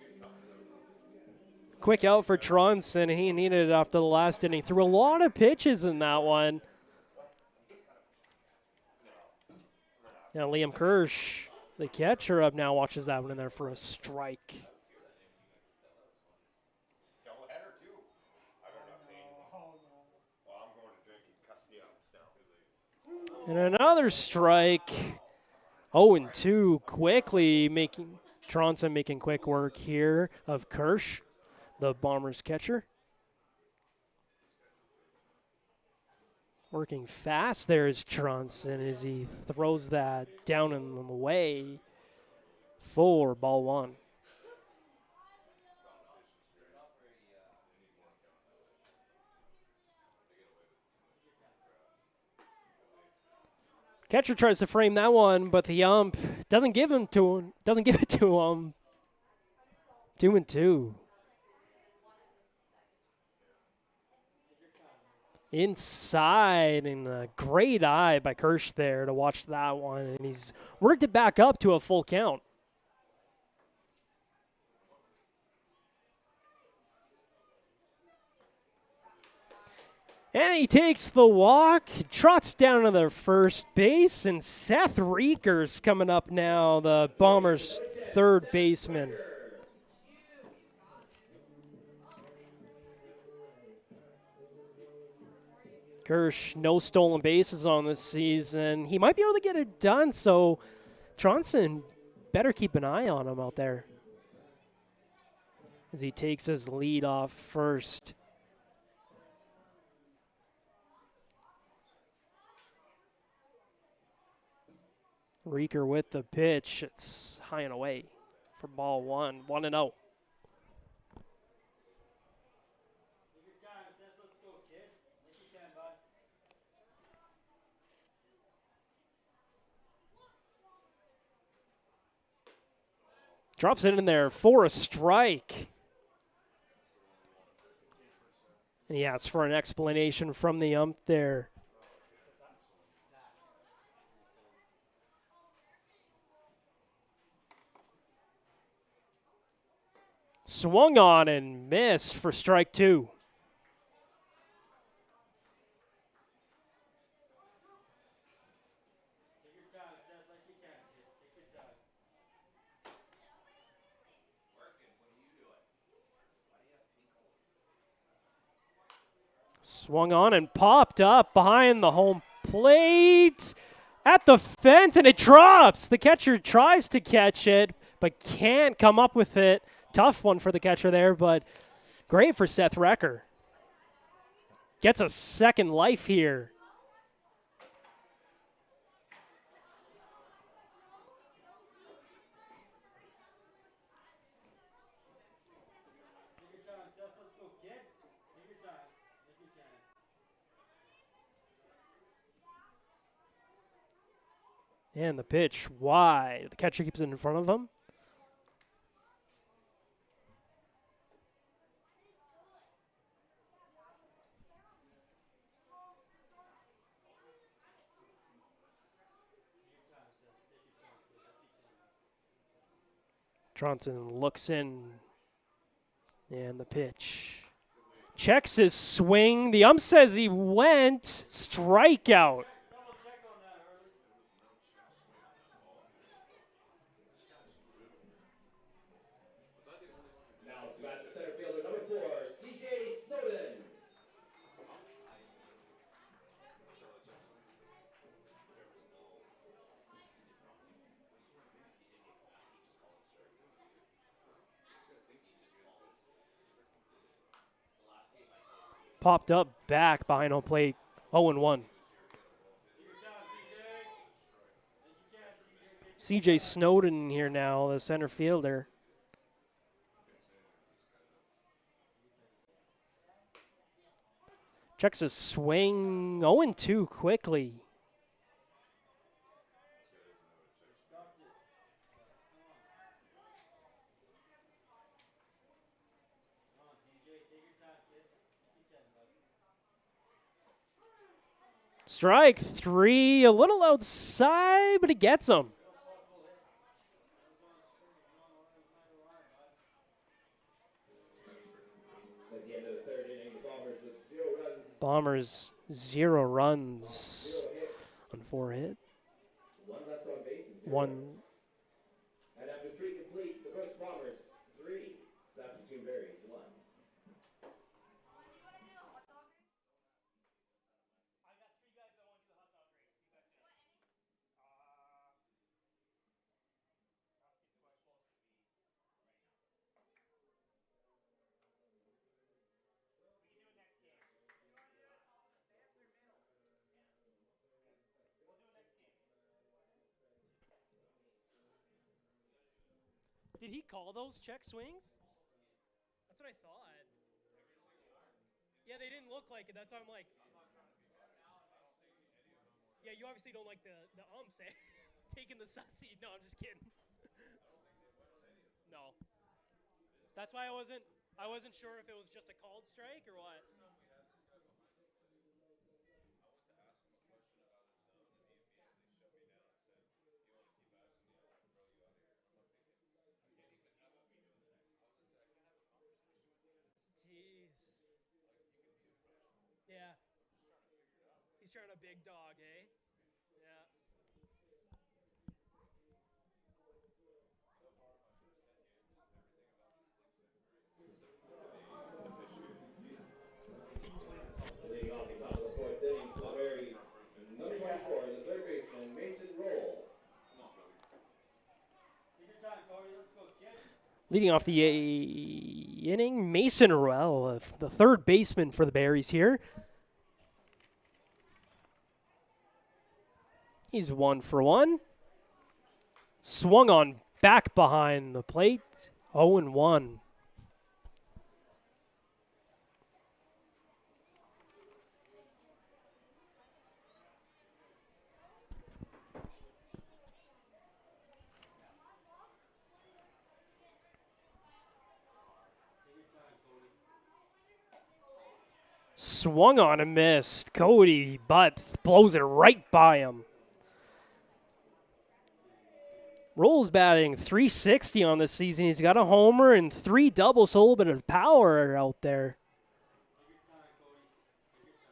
S3: Quick out for Tronson. He needed it after the last inning. Threw a lot of pitches in that one. Now Liam Kirsch, the catcher, up now, watches that one in there for a strike. And another strike. 0-2 quickly, Tronson making quick work here of Kirsch, the Bombers catcher. Working fast there is Tronson as he throws that down and away for ball one. Catcher tries to frame that one, but the ump doesn't give it to him. 2-2. Inside, and a great eye by Kirsch there to watch that one, and he's worked it back up to a full count. And he takes the walk, trots down to the first base, and Seth Reeker's coming up now, the Bombers' third baseman. Kirsch, no stolen bases on this season. He might be able to get it done, so Tronson better keep an eye on him out there as he takes his lead off first. Reeker with the pitch. It's high and away for ball one. 1-0. Drops it in there for a strike. And he asks for an explanation from the ump there. Swung on and missed for strike two. Swung on and popped up behind the home plate at the fence, and it drops. The catcher tries to catch it, but can't come up with it. Tough one for the catcher there, but great for Seth Recker. Gets a second life here. And the pitch wide. The catcher keeps it in front of him. Tronson looks in, and the pitch. Checks his swing. The ump says he went. Strikeout.
S1: Now to bat the center fielder, number 4, C.J. Snowden.
S3: Popped up back behind home plate. 0-1. C.J. Snowden here now, the center fielder. Checks a swing. 0-2 quickly.
S5: Come on, CJ, take your time, kid. You can, bud.
S3: Strike 3. A little outside, but he gets him.
S1: At the end of the third inning, the Bombers with 0 runs,
S3: Bombers 0 runs
S1: 0 hits,
S3: on 4 hit.
S1: 1 left on base, and 0
S3: One.
S1: runs. And after 3 complete, the Brooks Bombers 3, Saskatoon Berries 1.
S2: I got 3 guys that want to do the hot dog race. You guys in? Not to get too close to me right now. We can do it next game. We'll do it next game.
S3: Did he call those check swings? That's what I thought. Yeah, they didn't look like it. That's why I'm like. Yeah, you obviously don't like the umps, eh? Taking the sussy. No, I'm just kidding. No. That's why I wasn't sure if it was just a called strike or what. Jeez. Yeah. He's trying a big dog, eh? Yeah.
S1: Leading off the top of the 4th inning for the Berries, number 24, the third baseman, Mason Roll.
S5: Take your time, Cody. Let's go, kid.
S3: Leading off the inning, Mason Ruel, the third baseman for the Berries here. He's 1 for 1. Swung on back behind the plate. 0-1. Swung on and missed. Cody Butt blows it right by him. Rolls batting .360 on this season. He's got a homer and 3 doubles, so a little bit of power out there.
S5: Take your time, Cody. Take your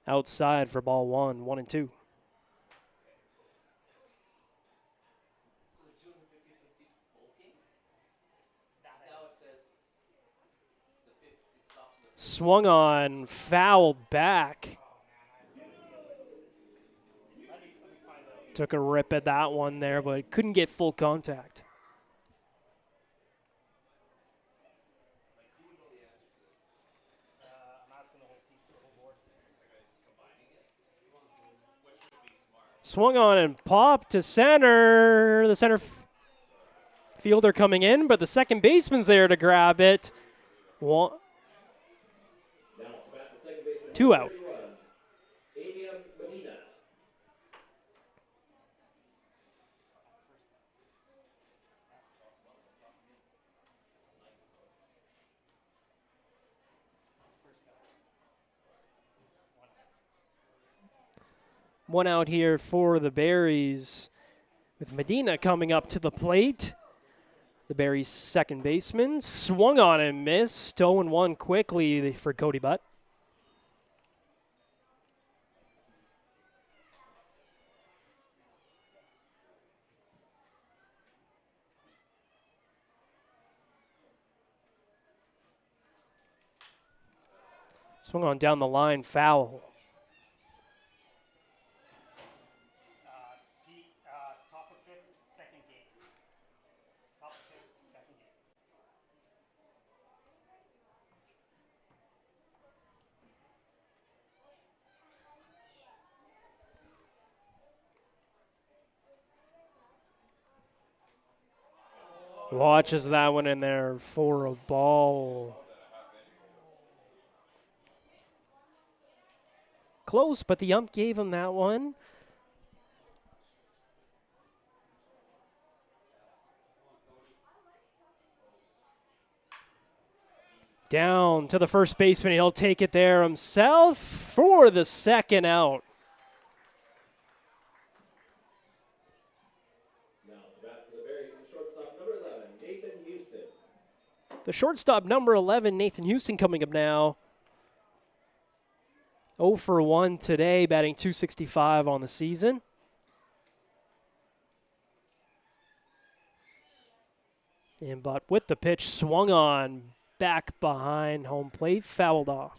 S5: time.
S3: Outside for ball 1, 1-2.
S1: So they're doing the 50-50 both games? Now it says the 50, it stops at the
S3: Swung on, fouled back. Took a rip at that one there, but couldn't get full contact.
S2: I'm asking the whole board.
S3: Swung on and popped to center. The center fielder coming in, but the second baseman's there to grab it. One,
S1: Now to bat the second baseman,
S3: 2 out.
S1: 31, Medina.
S3: One out here for the Berries, with Medina coming up to the plate. The Berries' second baseman swung on and missed. 0-1 quickly for Cody Butt. Swung on down the line, foul.
S2: Top of 5th, second game. Top of 5th, second game.
S3: Watches that one in there for a ball. Close, but the ump gave him that one. Down to the first baseman. He'll take it there himself for the second out.
S1: Now, to bat for the Berries, the shortstop, number 11, Nathan Houston.
S3: The shortstop, number 11, Nathan Houston, coming up now. 0 for 1 today, batting .265 on the season. And but with the pitch, swung on, back behind home plate, fouled off.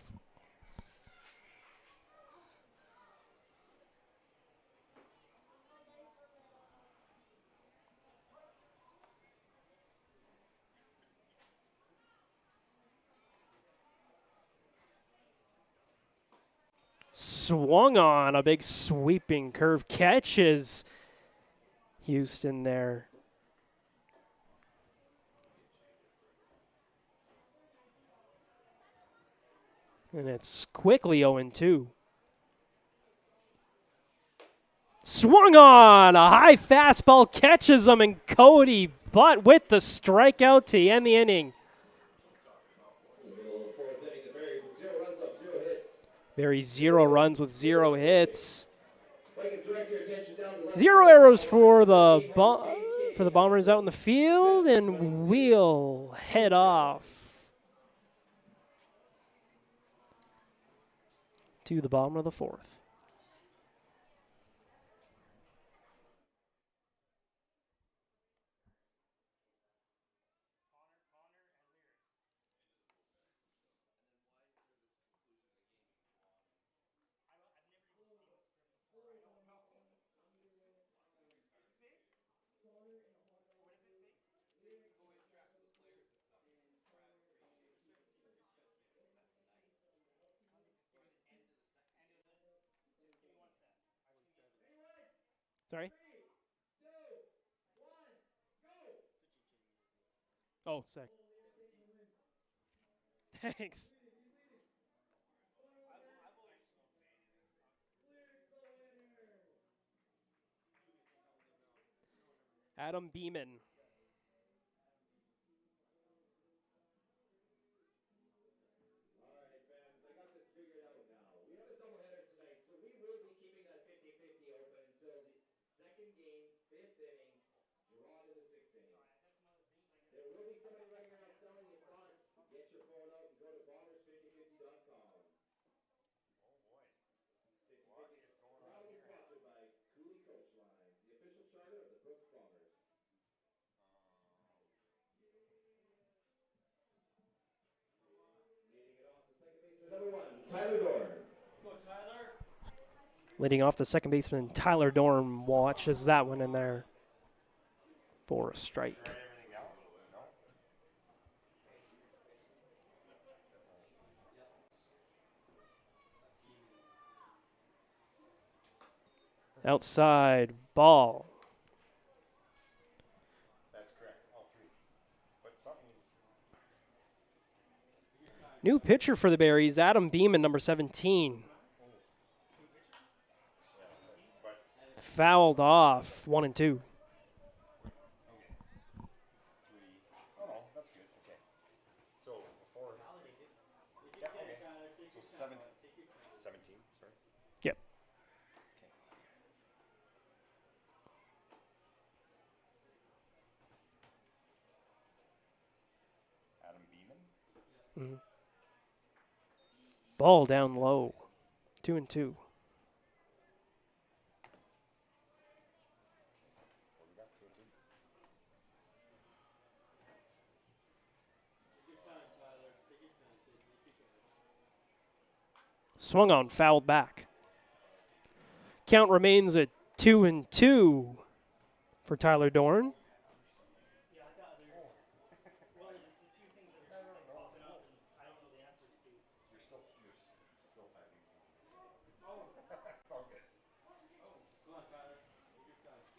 S3: Swung on, a big sweeping curve, catches Houston there. And it's quickly 0-2. Swung on, a high fastball catches him, and Cody Butt with the strikeout to end the inning.
S1: In the middle of the fourth inning, the Berries with 0 runs off 0 hits.
S3: Berry 0 runs with 0 hits.
S1: If I can direct your attention down to left
S3: 0 arrows for the Bombers out in the field, and we'll head off to the bottom of the fourth. Sorry? 3, 2, 1, go! Oh, sick. Thanks. Adam Beeman.
S1: All right, fans, I got this figured out now. We have a doubleheader tonight, so we will be keeping that 50-50 open until the second game, 5th inning, drawn to the 6th inning. There will be somebody running around selling you product. Get your phone out and go to bombers5050.com. 50-50 is proudly sponsored by Cooley Coach Lines, the official charter of the Brooks Bombers. Leading it off, the second baseman, number 1, Tyler Dorn.
S5: Go, Tyler.
S3: Leading off, the second baseman, Tyler Dorn, watches that one in there for a strike.
S4: Everything out? No?
S3: Outside ball.
S4: That's correct. All 3. But something's.
S3: New pitcher for the Berries, Adam Beeman, number 17. Fouled off, 1-2.
S4: Oh, no, that's good. Okay. So before. Yeah, okay. So 17, sorry.
S3: Yep.
S4: Adam Beeman.
S3: Ball down low, 2-2.
S4: What we got? 2 and 2.
S5: Take your time, Tyler. Take your time. Take your time.
S3: Swung on, fouled back. Count remains at 2-2 for Tyler Dorn.
S2: Yeah, I got other. Well, there's just a few things that are just like popping up, and I don't know the answers to.
S4: You're still typing.
S5: Oh,
S4: It's all good.
S5: come on, Tyler. Take your time.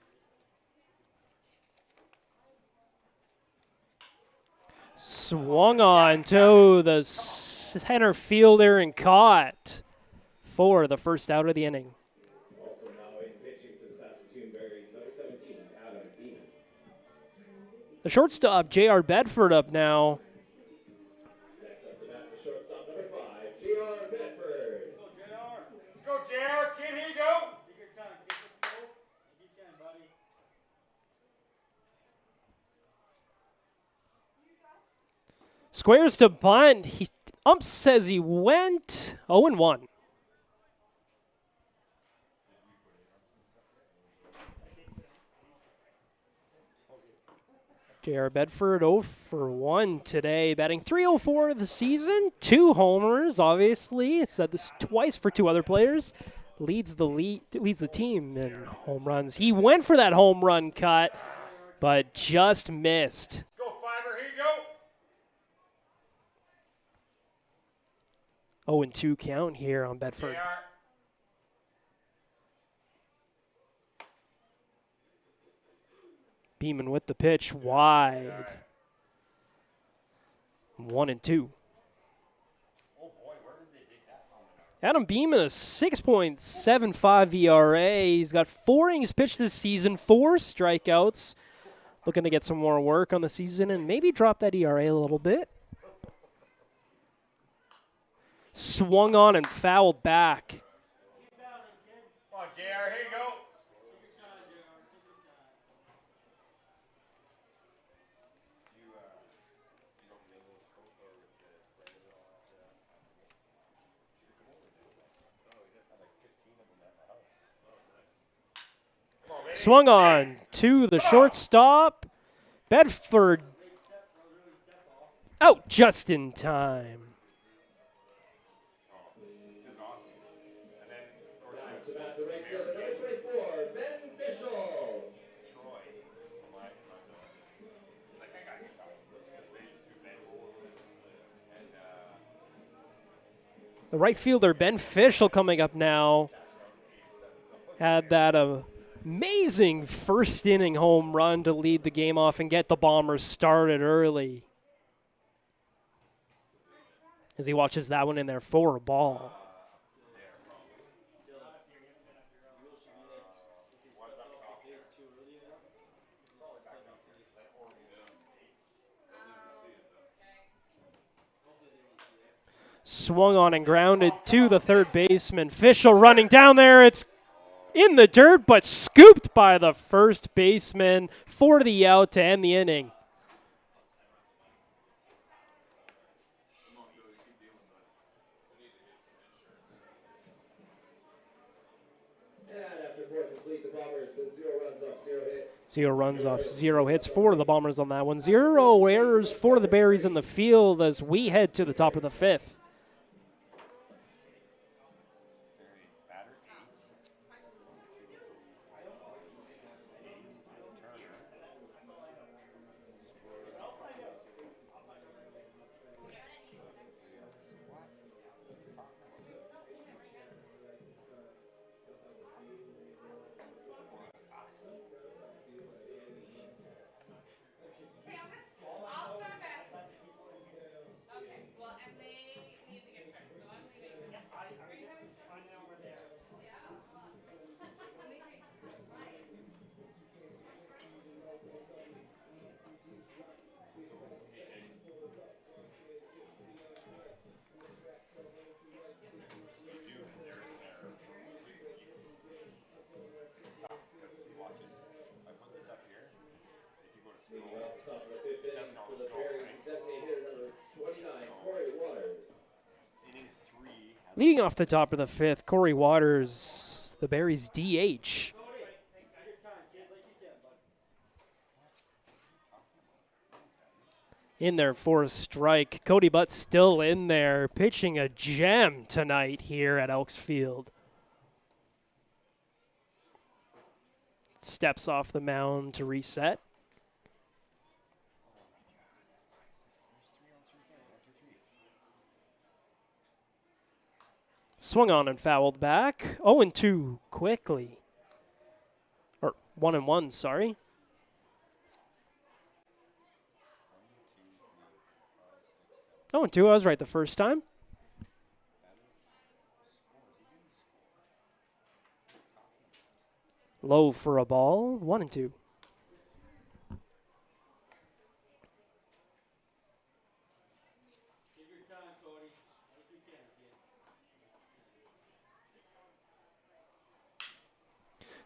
S3: Swung on to the center fielder and caught for the first out of the inning.
S1: Also now in pitching for the Saskatoon Berries, number 17, Adam Beeman.
S3: The shortstop, J.R. Bedford, up now.
S1: Next up the bat for shortstop, number 5, J.R. Bedford.
S5: Go, JR.
S4: Let's go, JR. Kid, here you go.
S5: Take your time, kid. Let's go. If you can, buddy.
S3: Squares to bunt. Ump says he went 0-1. J.R. Bedford 0 for 1 today, batting .304 of the season, 2 homers, obviously. Said this twice for 2 other players. Leads the team in home runs. He went for that home run cut, but just missed.
S4: Let's go, Fiver. Here you go.
S3: 0-2 count here on Bedford.
S4: JR.
S3: Beeman with the pitch wide. 1-2.
S4: Oh, boy. Where did they dig that from?
S3: Adam Beeman, a 6.75 ERA. He's got 4 innings pitched this season, 4 strikeouts. Looking to get some more work on the season and maybe drop that ERA a little bit. Swung on and fouled back.
S4: Come on, JR. Here you go.
S3: Swung on to the shortstop. Bedford out just in time.
S4: This is awesome. And then, of course,
S1: Back to bat, the right fielder, number 24, Ben Fischel.
S4: Troy. It's like I got you talking because they just do Ben. And
S3: The right fielder, Ben Fischel, coming up now. Had that amazing first inning home run to lead the game off and get the Bombers started early. As he watches that one in there for a ball. Swung on and grounded to the third baseman. Fischel running down there. It's in the dirt, but scooped by the first baseman for the out to end the inning.
S1: And after 4 complete, the Bombers with 0 runs off 0 hits.
S3: 0 runs off 0 hits for the Bombers on that one. 0 errors for the Berries in the field as we head to the top of the 5th.
S1: Top of the 5th inning for the Berries, designated hitter number 29, Corey Waters.
S3: Leading off the top of the 5th, Corey Waters, the Berries DH. In there for a strike. Cody Butt still in there, pitching a gem tonight here at Elks Field. Steps off the mound to reset. Swung on and fouled back. 0-2 quickly. Or 1-1, sorry. 0-2. I was right the first time. Low for a ball. 1-2.
S5: Take your time, Cody. Like you can, kid.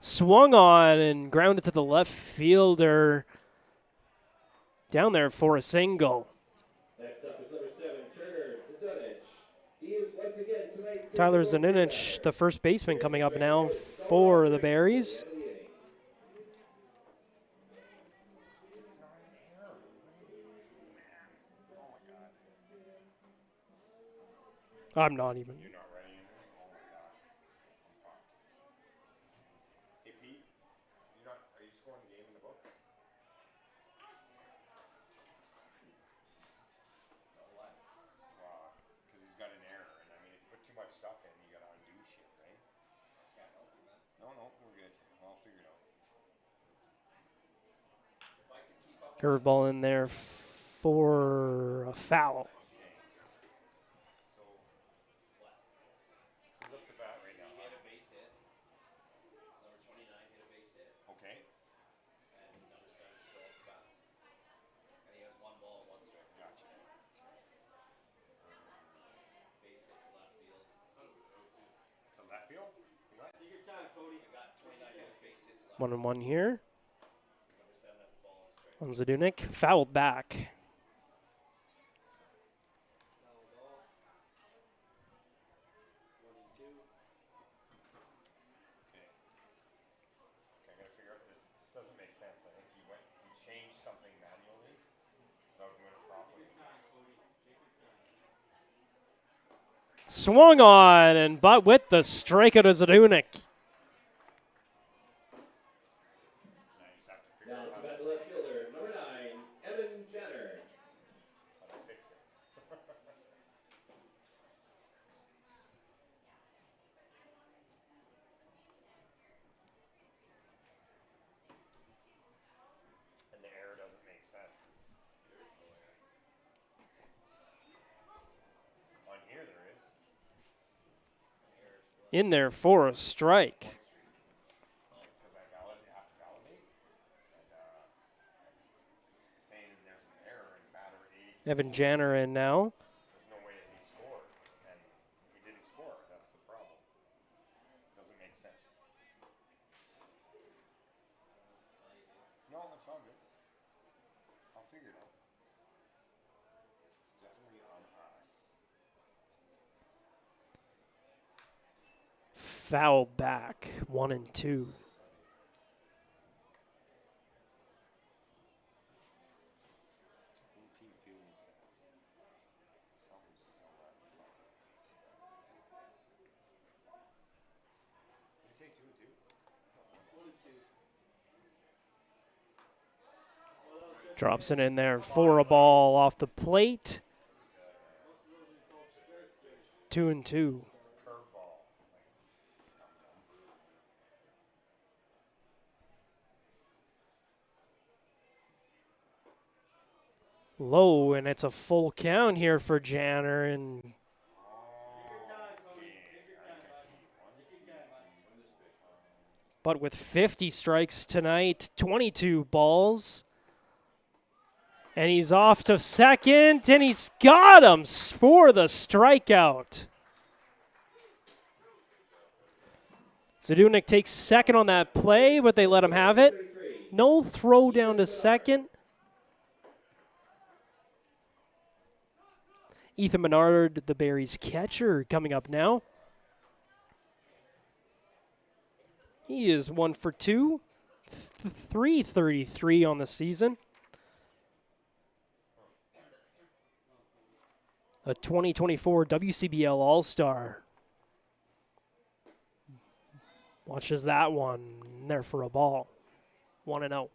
S3: Swung on and grounded to the left fielder. Down there for a single.
S1: Next up is number 7, Turner Zdunich. He is once again tonight's
S3: Tyler
S1: physical
S3: Zdunich,
S1: leader.
S3: the first baseman, coming up now for the Berries. I'm not even.
S4: You're not ready anymore? Oh my gosh. I'm fucked. Hey Pete, are you scoring the game in the book? Because he's got an error, and I mean, if you put too much stuff in, you gotta undo shit, right? Can't help you, man. No, we're good. I'll figure it out.
S3: Curveball in there for a foul.
S4: So, who's up to bat right now?
S6: He hit a base hit. Number 29 hit a base hit.
S4: Okay,
S6: And number 7 still up to bat. And he has 1 ball and 1 strike.
S4: gotcha.
S6: Base hit to left field.
S4: To left field? What?
S5: Take your time, Cody.
S6: I got 29 hit a base hit to left.
S3: 1-1 here
S6: Number 7 has a ball and a strike.
S3: on Zdunich. Fouled back.
S5: Foul ball. 1-2.
S4: Okay. I gotta figure out this. This doesn't make sense. I think he changed something manually without doing it properly.
S5: Time, Cody. Take your time.
S3: Swung on, and but with the strikeout of Zdunich.
S4: Now you just have to figure
S1: Now
S4: out
S1: to bat the left fielder, number 9, Evan Jenner.
S4: how to fix it. And the error doesn't make sense. There is no error. On here there is.
S3: In there for a strike.
S4: Because I have to validate. And it's saying there's an error in batter A.
S3: Evan Janner in now.
S4: There's no way that he scored. And he didn't score. That's the problem. Doesn't make sense. No, it's all good. I'll figure it out. It's definitely on us.
S3: Foul back. 1-2.
S4: Team fielding stats. Something's so bad. Did you say 2-2?
S5: 1-2.
S3: Drops it in there for a ball off the plate. 2-2.
S4: Curveball.
S3: Low, and it's a full count here for Janner, and
S5: Take your time, Cody. Take your time, bud. Take your time, bud.
S3: but with 50 strikes tonight, 22 balls. And he's off to second, and he's got him for the strikeout. Zdunich takes second on that play, but they let him have it.
S1: 33.
S3: No throw down to second. Ethan Menard, the Berries catcher, coming up now. He is 1 for 2, 333 on the season. A 2024 WCBL All-Star. Watches that one there for a ball. 1-0.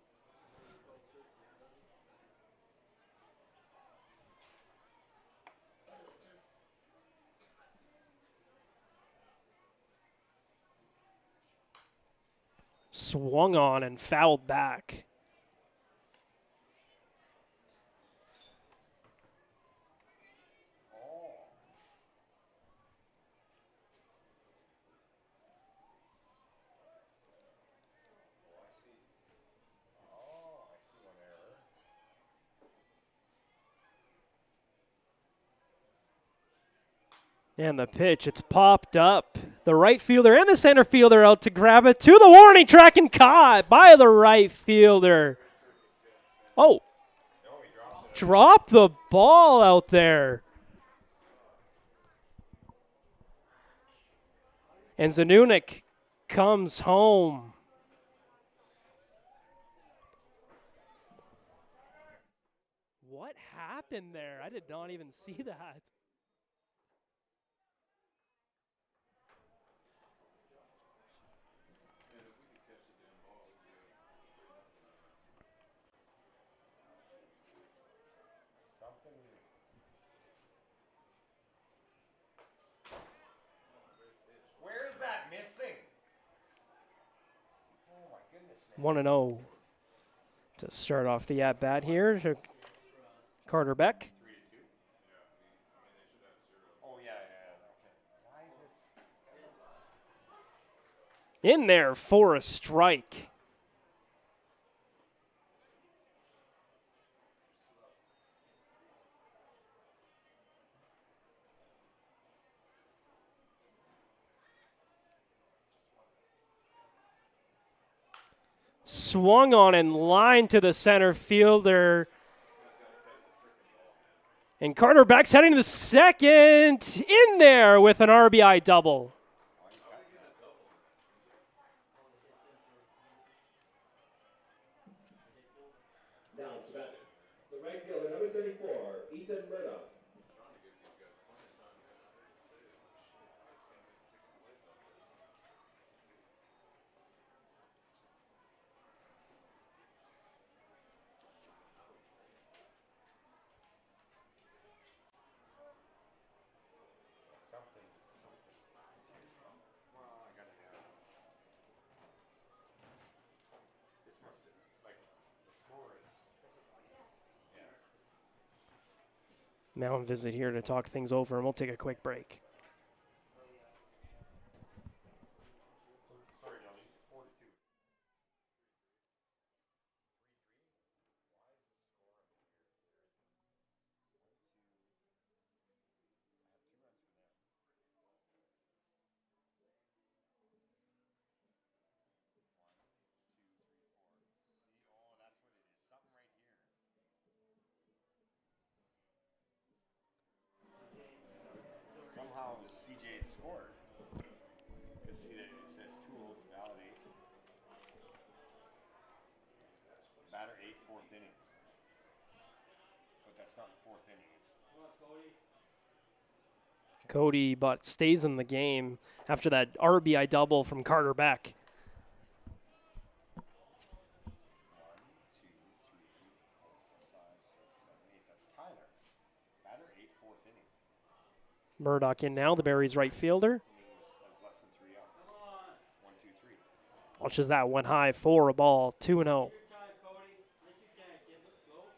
S3: Swung on and fouled back. And the pitch, it's popped up. The right fielder and the center fielder out to grab it to the warning track and caught by the right fielder. Oh, dropped the ball out there. And Zanunik comes home. What happened there? I did not even see that.
S4: Where is that missing? Oh my goodness, man.
S3: 1-0 to start off the at-bat here to Carter Beck.
S4: Oh yeah, okay. Why is this?
S3: In there for a strike. Swung on and lined to the center fielder. And Carter Beck's heading to the second. In there with an RBI double.
S1: Now to bat, the right fielder, number 34, Ethan Murdoch.
S4: Something. Well, I got it now. This must be like the score is. Yeah.
S3: Mound visit here to talk things over, and we'll take a quick break.
S4: Sorry, Nelly. 42. Oh, that's what it is. Something right here. Somehow CJ scored. Because see that it says tools validate. Batter 8, fourth inning. But that's not the fourth inning.
S3: Cody but stays in the game after that RBI double from Carter Beck.
S4: 1, 2, 3, 4, 5, 6, 7, 8. That's Tyler. Batter 8, fourth inning.
S3: Murdoch in now, the Berries right fielder.
S4: Has less than 3 outs. 1, 2, 3.
S3: Launches that one high for a ball, 2-0.
S5: Take your time, Cody. Like you can, kid. Let's go.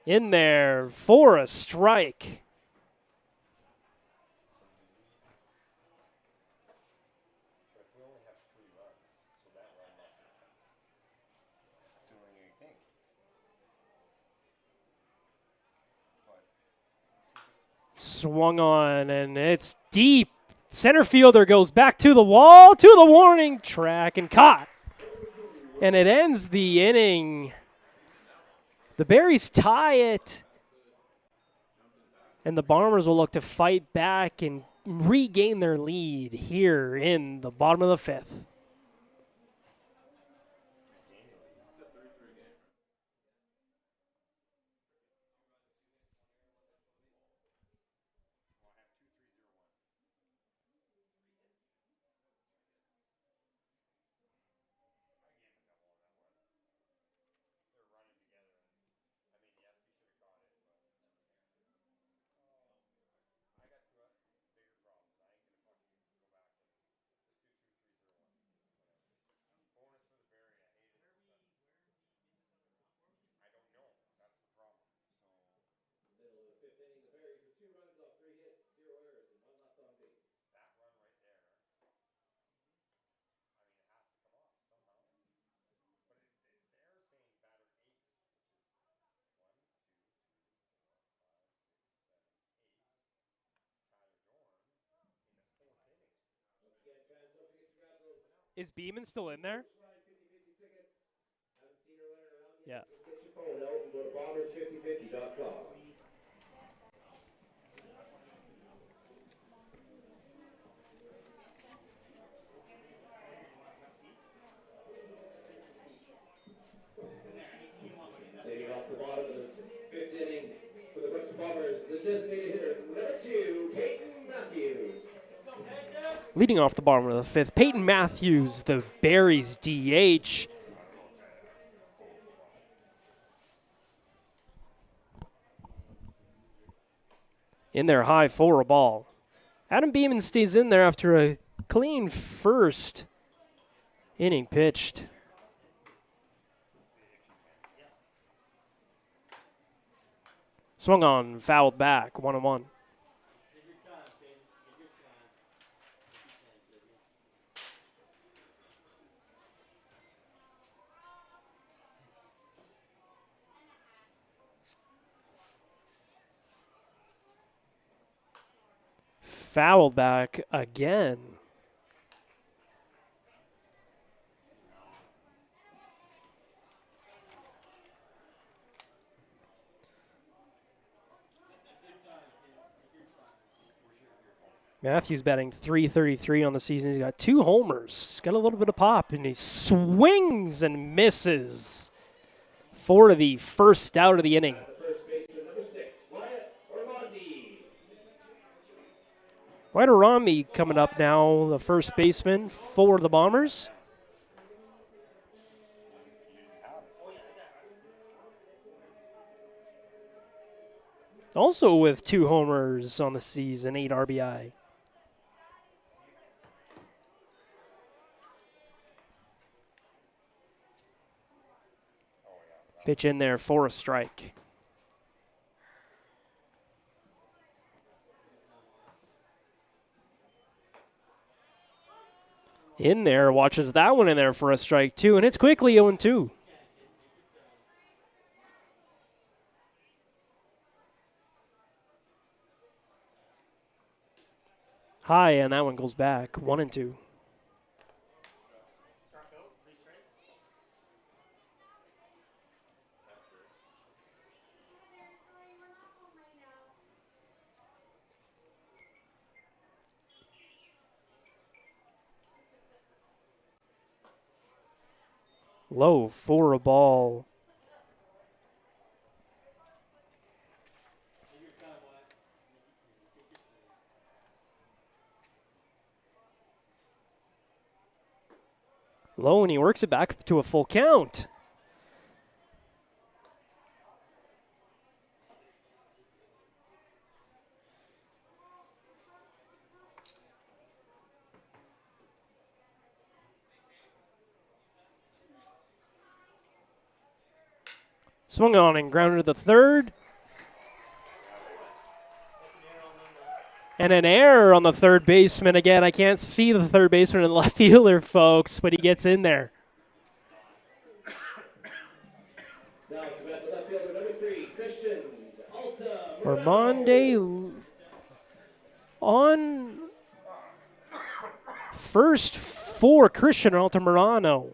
S3: In there for a strike.
S4: But if we only have 3 runs, so that run mustn't count. That's the only thing you think. But
S3: Swung on, and it's deep. Center fielder goes back to the wall, to the warning track, and caught. And it ends the inning. The Berries tie it. And the Bombers will look to fight back and regain their lead here in the bottom of the 5th.
S1: Middle of the 5th inning, the Berries with 2 runs off 3 hits, 0 errors, and 1 left on base.
S4: that run right there, I mean, it has to come off somehow. But
S3: Is Beeman still in there? Yeah.
S1: Just get your phone out and go to bombers5050.com. Leading off the bottom of this fifth inning for the Brooks Bombers, the designated hitter, number 2, Peyton Matthews.
S3: Leading off the bottom of the fifth, Peyton Matthews, the Berries DH. In there high for a ball. Adam Beeman stays in there after a clean first inning pitched. Swung on, fouled back, 1-1. Fouled back again. Matthews batting .333 on the season. He's got 2 homers. He's got a little bit of pop, and he swings and misses for the first out of the inning.
S1: First baseman, number 6, Wyatt Ormondi.
S3: Wyatt Ormondi coming up now, the first baseman for the Bombers. Also with 2 homers on the season, 8 RBI. Pitch in there for a strike. In there, watches that one in there for a strike too, and it's quickly 0-2. High, and that one goes back, 1-2. Low for a ball. Low, and he works it back to a full count. Swung on and grounded to the third. And an error on the third baseman again. I can't see the third baseman and left fielder, folks, but he gets in there.
S1: Now to bat the left fielder, number 3, Christian Alta.
S3: Ormonde on first for Christian Altamirano.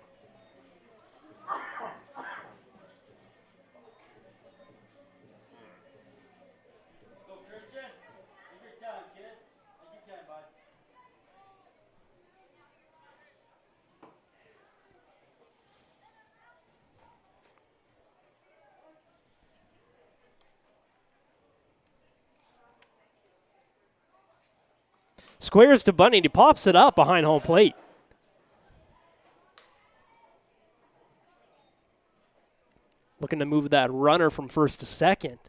S3: Squares to Bunny. He pops it up behind home plate. Looking to move that runner from first to second.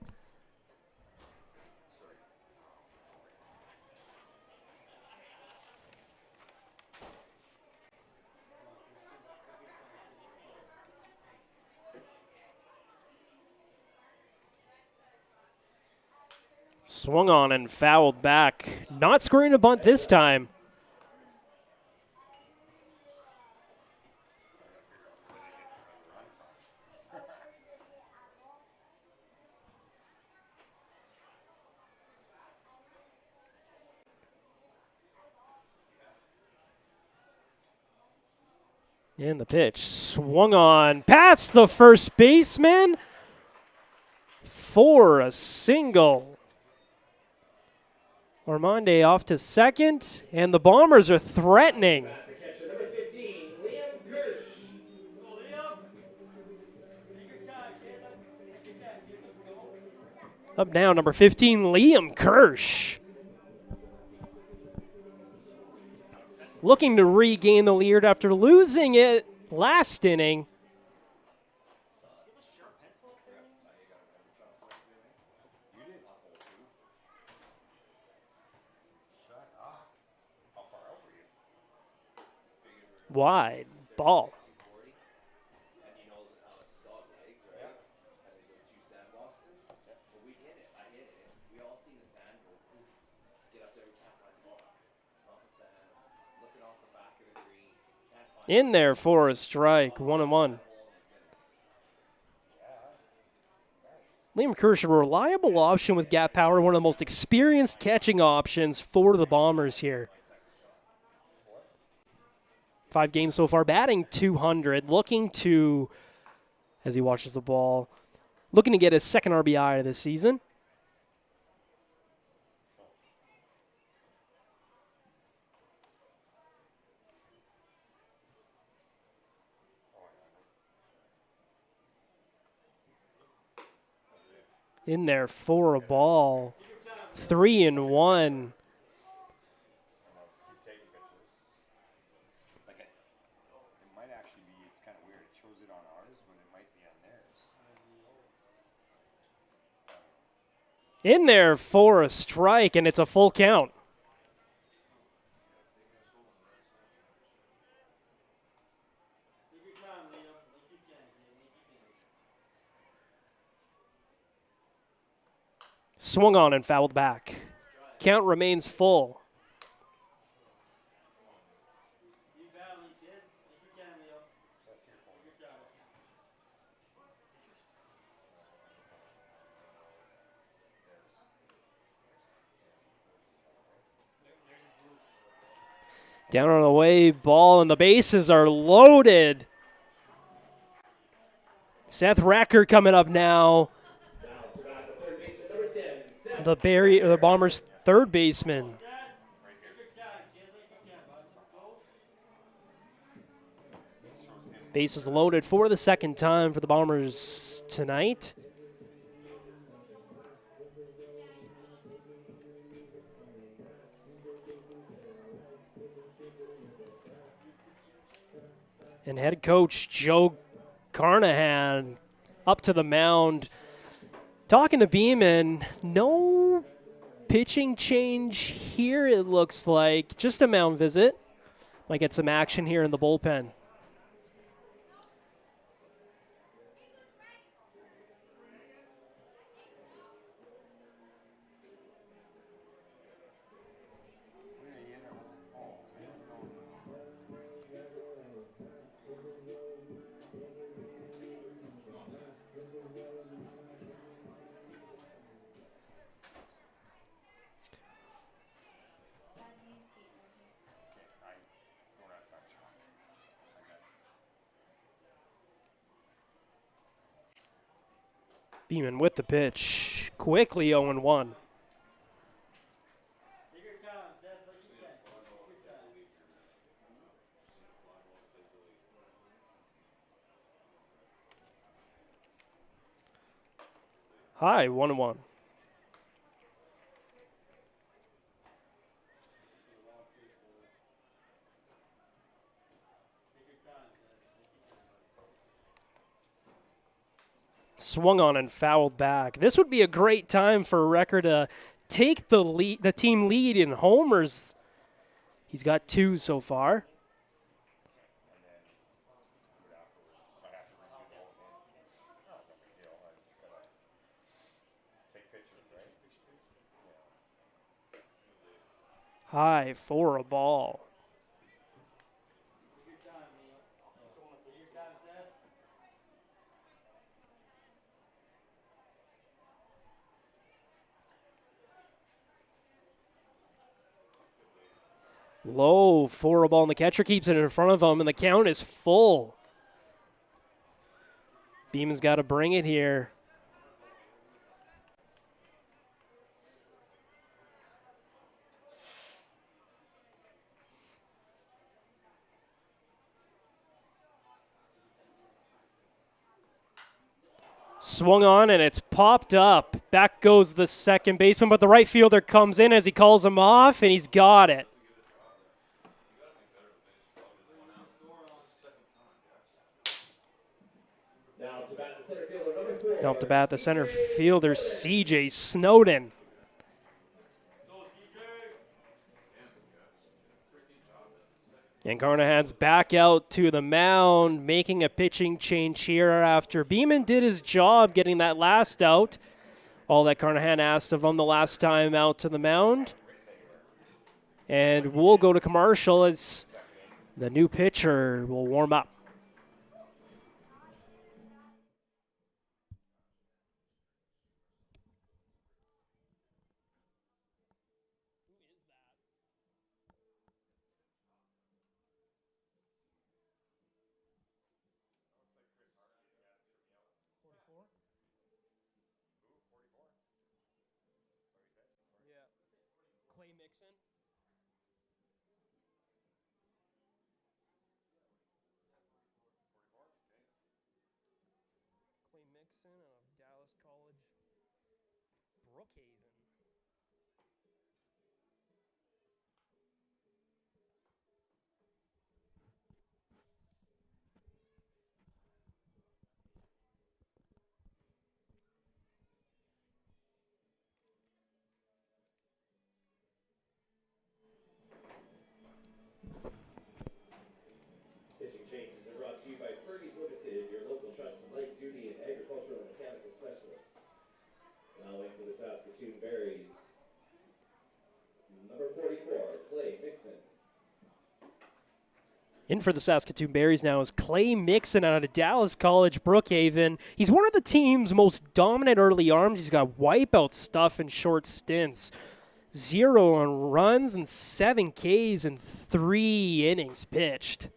S3: Swung on and fouled back. Not scoring a bunt this time. And the pitch swung on past the first baseman for a single. Armande off to second, and the Bombers are threatening.
S1: Back the catcher, number 15, Liam Kirsch.
S5: Go, Liam. Take your time, kid. Take your time, kid. Let's go.
S3: Up now, number 15, Liam Kirsch. Looking to regain the lead after losing it last inning. Wide ball.
S6: And you know dog legs, right? And there's those two sandboxes. Well, we hit it. I hit it. We all seen the sand go poof. Get up there, we can't find the ball. It's not the sand. Looking off the back of the green. Can't find
S3: In there for a strike, 1-1. Liam Kirsch, a reliable option with gap power, one of the most experienced catching options for the Bombers here. 5 games so far, batting .200, looking to, as he watches the ball, looking to get his second RBI this season. In there for a ball, 3-1.
S4: It might actually be, it's kind of weird. It shows it on ours when it might be on theirs.
S3: In there for a strike, and it's a full count.
S5: Take your time, Liam. Like you can, kid. Like you can.
S3: Swung on and fouled back. Count remains full.
S5: You battling, kid. Like you can, Liam. Take your time.
S3: Down on the way, ball, and the bases are loaded. Seth Racker coming up now.
S1: Now to bat the third baseman, number 10, Seth.
S3: The Bombers' third baseman.
S5: Take your time, kid. Like you can, bud. Go.
S3: Bases loaded for the second time for the Bombers tonight. And head coach Joe Carnahan up to the mound, talking to Beeman. No pitching change here, it looks like. Just a mound visit. Might get some action here in the bullpen. Beeman with the pitch. Quickly 0-1.
S5: Take your time, Seth. Like you can. Take your time.
S3: Hi, 1-1. Swung on and fouled back. This would be a great time for Recker to take the lead, the team lead in homers. He's got 2 so far. High for a ball.
S5: Take your time, Liam. Take your time, Seth.
S3: Low for a ball, and the catcher keeps it in front of him, and the count is full. Beeman's got to bring it here. Swung on, and it's popped up. Back goes the second baseman, but the right fielder comes in as he calls him off, and he's got it.
S1: Now to bat the center fielder, number 4.
S3: Now up to bat the center fielder, CJ Snowden. And Carnahan's back out to the mound, making a pitching change here after Beeman did his job getting that last out. All that Carnahan asked of him the last time out to the mound. And we'll go to commercial as the new pitcher will warm up. Clay Mixon. Clay Mixon of Dallas College, Brookhaven.
S1: Pitching changes are brought to you by Fergie's Limited, your local trusted light duty and agricultural and mechanical specialists. Now in for the Saskatoon Berries. Number 44, Clay Mixon.
S3: In for the Saskatoon Berries now is Clay Mixon out of Dallas College, Brookhaven. He's one of the team's most dominant early arms. He's got wipeout stuff in short stints. 0 on runs and 7 Ks in 3 innings pitched.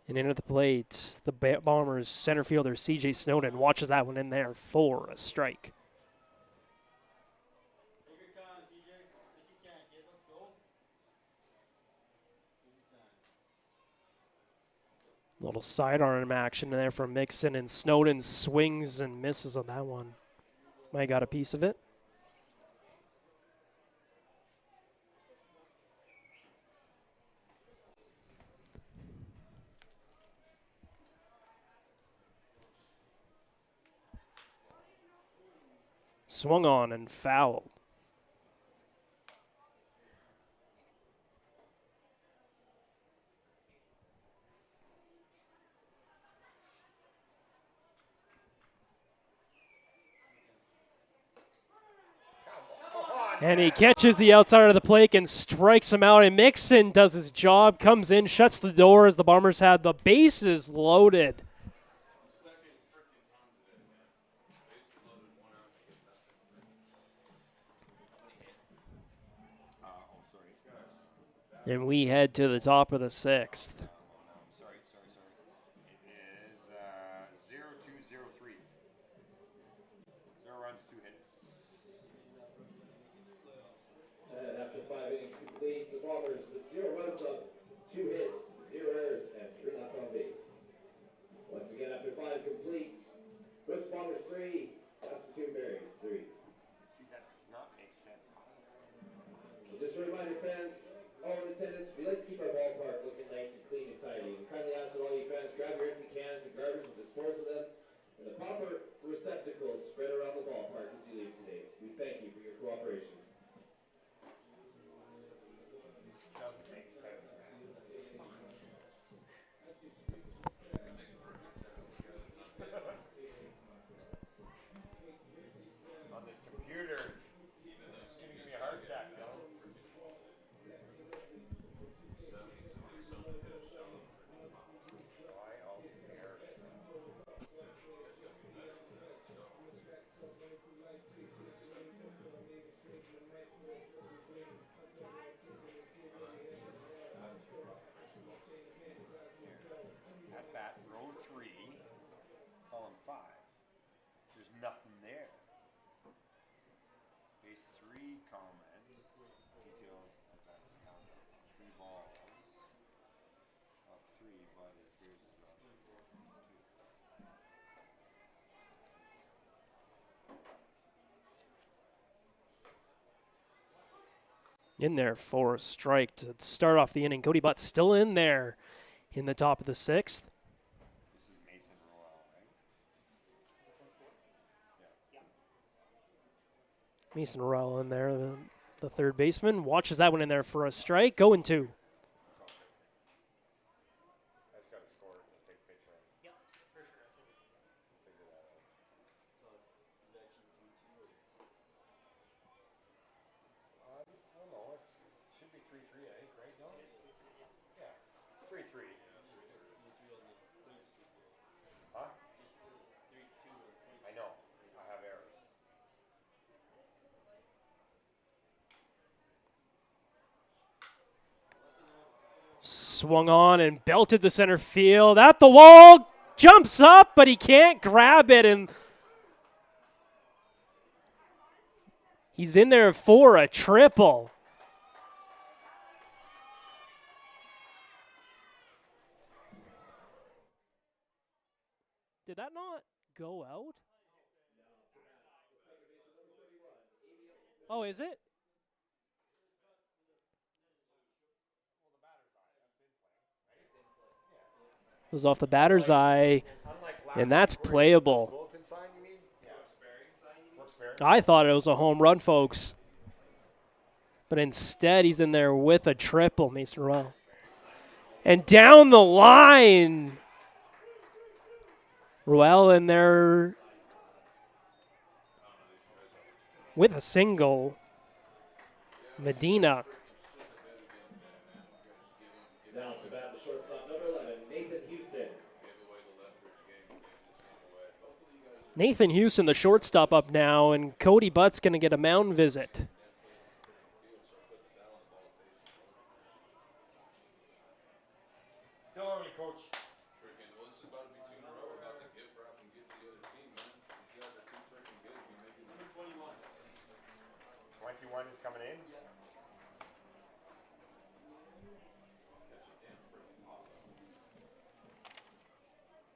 S3: And into the plate, the Bombers center fielder CJ Snowden watches that one in there for a strike.
S5: Take your time, CJ. Think you can, kid. Let's go. Take your time.
S3: Little sidearm action there from Mixon, and Snowden swings and misses on that one. Might got a piece of it. Swung on and fouled. And he catches the outside of the plate and strikes him out. And Mixon does his job, comes in, shuts the door as the Bombers had the bases loaded. And we head to the top of the 6th.
S4: Sorry. It is 0-2-0-3. 0 runs, 2 hits.
S1: And after 5 innings complete, the Bombers with 0 runs up, 2 hits, 0 errors, and 3 left on base. Once again, after 5 completes, Brooks Bombers 3, Saskatoon Berries 3.
S4: See, that does not make sense.
S1: Just a reminder, fans, all in attendance, we like to keep our ballpark looking nice and clean and tidy. We kindly ask that all you fans grab your empty cans and garbage and dispose of them in the proper receptacles spread around the ballpark as you leave today. We thank you for your cooperation.
S4: This doesn't make sense, man. nothing there. Base 3 comment. Details advanced countdown. 3 balls of 3, but it appears as well. 2.
S3: In there for a strike to start off the inning. Cody Butts still in there in the top of the 6th.
S4: This is Mason Royal, right?
S3: Mason Rowell in there, the third baseman. Watches that one in there for a strike. Going 2.
S4: I just got to score it and take a picture of it.
S2: Yep, for sure. That's what
S4: Figure that out. I don't know. It should be 3-3, I think, right? No? Yeah. 3-3. Huh? I know. I have errors.
S3: Swung on and belted the center field at the wall. Jumps up, but he can't grab it, and he's in there for a triple. Did that not go out? Oh, is it? It was off the batter's eye, and that's playable.
S4: Bulletin sign, you mean? Yeah. Works fair.
S3: I thought it was a home run, folks. But instead, he's in there with a triple, Mason Rowell. And down the line, Rowell in there with a single. Medina.
S1: Now to bat the shortstop, number 11, Nathan Houston.
S3: Nathan Houston, the shortstop, up now, and Cody Butts going to get a mound visit.
S4: Still early, coach.
S7: Well, this is about to be 2 in a row. We're about to gift wrap and give to the other team, man. These guys are too freaking good. We make it number 21.
S4: 21 is coming in.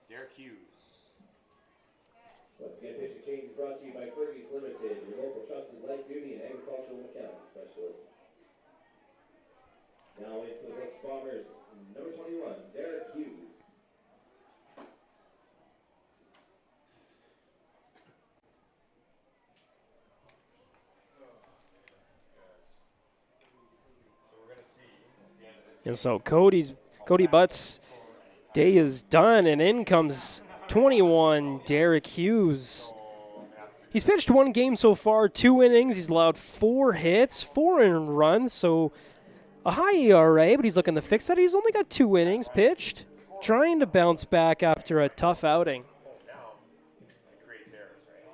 S4: Derek Hughes.
S1: Once again, pitching change is brought to you by Fergie's Limited, your local trusted light duty and agricultural mechanical specialist. Now in for the Brooks Bombers, number 21, Derek Hughes.
S4: So we're going to see at the end of this.
S3: And so Cody Butts' day is done, and in comes 21, Derek Hughes. He's pitched 1 game so far, 2 innings. He's allowed 4 hits, 4 earned runs, so a high ERA, but he's looking to fix that. He's only got 2 innings pitched, trying to bounce back after a tough outing.
S4: Now, it creates errors, right?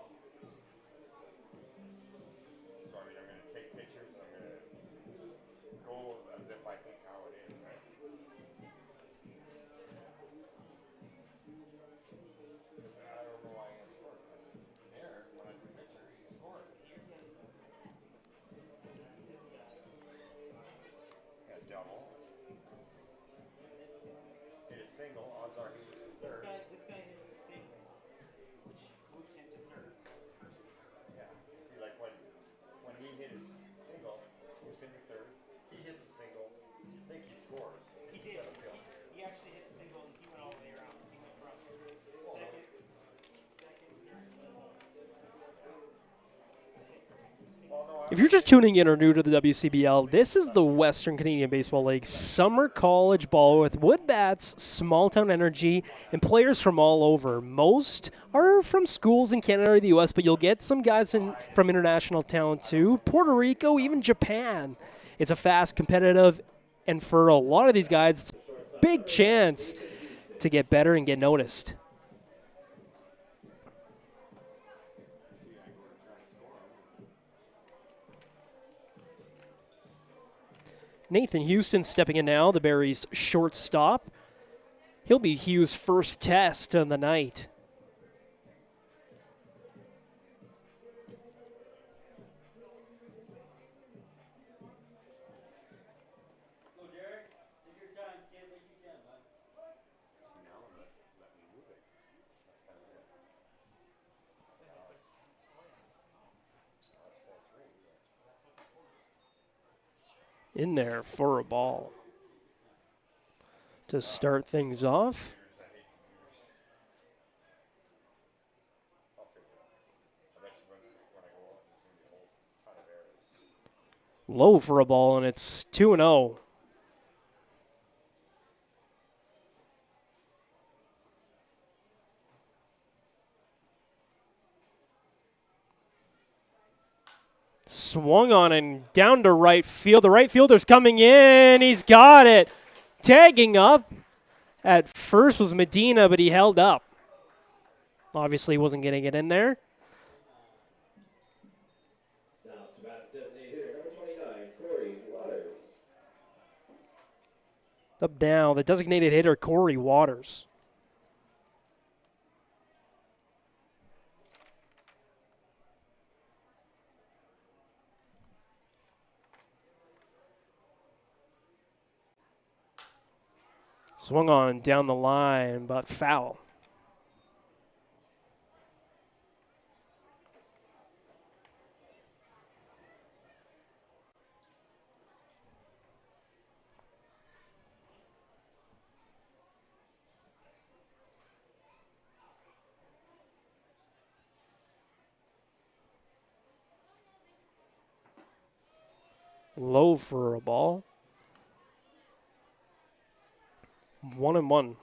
S4: So, I mean, I'm going to take pictures and I'm going to just go as if I think how it is, right? I don't know why he scored. There, when I took a picture, he scored. Yeah, double. Hit a single. Odds are he was third.
S2: This guy hit a single, which moved him to third, so it's first to third.
S4: Yeah. See, like when he hit his single, moves him to third. He hits a single. You think he scores.
S2: He did.
S4: Center field.
S2: He actually hit a single and he went all the way around. He went from second, third.
S4: Well, no,
S3: If you're just tuning in or new to the WCBL, this is the Western Canadian Baseball League summer college ball with wood bats, small town energy, and players from all over. Most are from schools in Canada or the U.S., but you'll get some guys from international talent too, Puerto Rico, even Japan. It's a fast, competitive, and for a lot of these guys, it's a big chance to get better and get noticed. Nathan Houston stepping in now, the Berries' shortstop. He'll be Hughes' first test on the night. in there for a ball to start things off. Low for a ball, and it's 2-0. Swung on and down to right field. The right fielder's coming in. He's got it. Tagging up at first was Medina, but he held up. Obviously wasn't going to get in there.
S1: Now to bat the designated hitter, number 29, Corey Waters.
S3: Up now, the designated hitter, Corey Waters. Swung on down the line, but foul. Low for a ball. 1-1.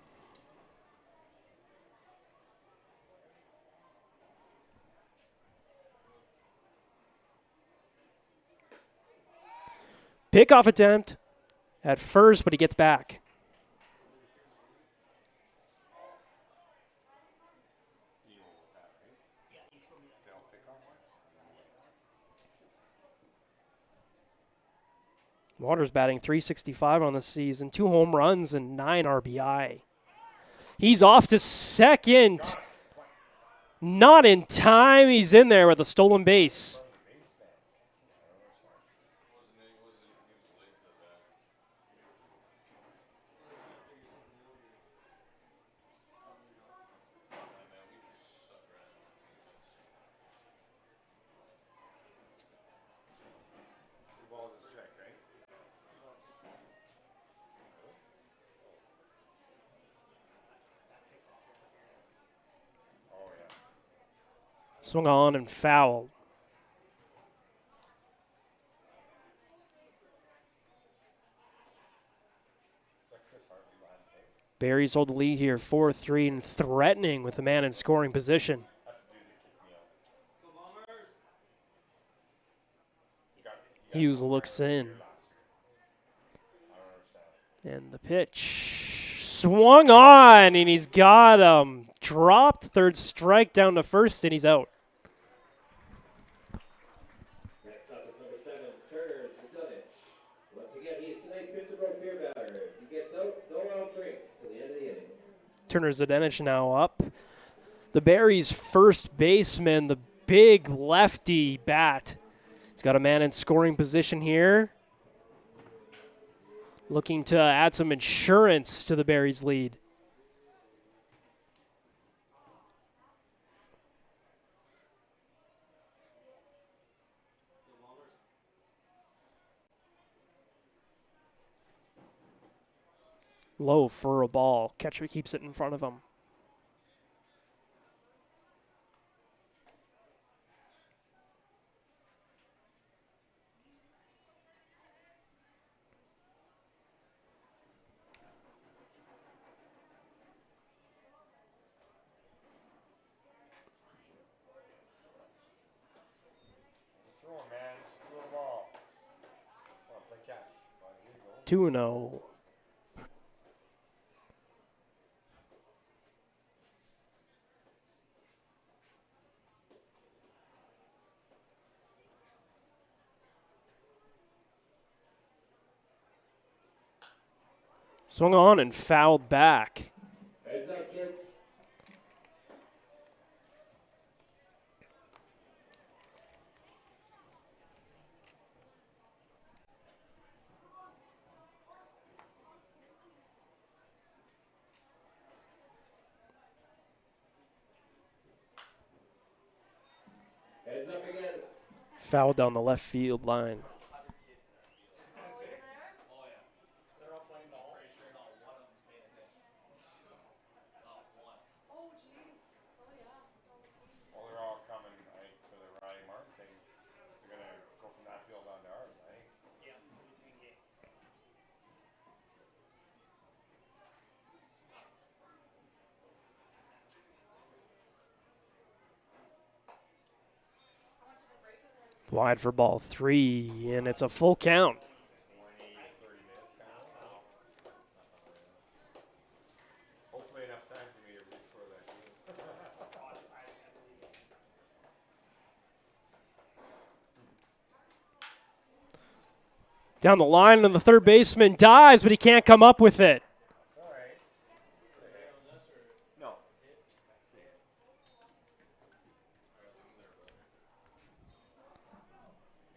S3: Pickoff attempt at first, but he gets back. Waters batting .365 on the season, 2 home runs and 9 RBI. He's off to second. Not in time. He's in there with a stolen base. Swung on and fouled. Barry's hold the lead here, 4-3, and threatening with the man in scoring position. Hughes looks in. And the pitch swung on, and he's got him. Dropped, third strike down to first, and he's out.
S1: Next up is number 7, Turner Zdunich. Once again, he is tonight's Mr. Broke beer batter. He gets out, no out drinks till the end of the inning.
S3: Turner Zdunich now up. The Barry's first baseman, the big lefty bat. He's got a man in scoring position here. Looking to add some insurance to the Barry's lead. Low for a ball. Catcher keeps it in front of him.
S4: Throw him, man. Just throw the ball. Come on, play catch.
S3: Here you go. 2-0. Swung on and fouled back.
S1: Heads up, kids. Heads up again.
S3: Fouled down the left field line. Wide for ball 3, and it's a full count.
S4: 20, 30 minutes kind of. Hopefully enough time for me to rescore that game.
S3: Down the line, and the third baseman dives, but he can't come up with it.
S4: All right. No.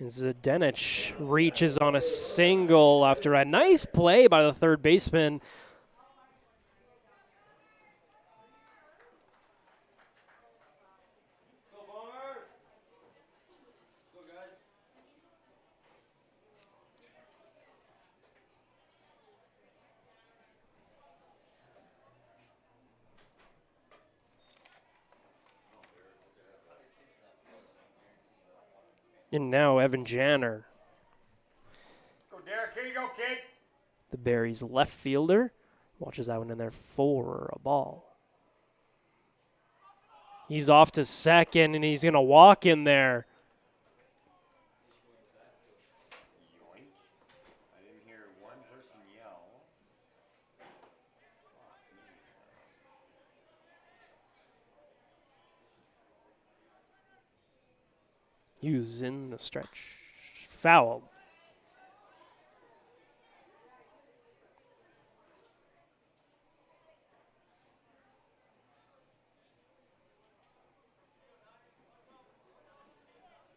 S3: Zdenic reaches on a single after a nice play by the third baseman.
S5: Go Bombers! Go guys.
S3: And now Evan Janner,
S4: Go, Derek. Here you go, kid.
S3: the Berries left fielder, watches that one in there for a ball. He's off to second, and he's going to walk in there.
S4: Yoink. I didn't hear one person yell.
S3: Hughes in the stretch. Foul.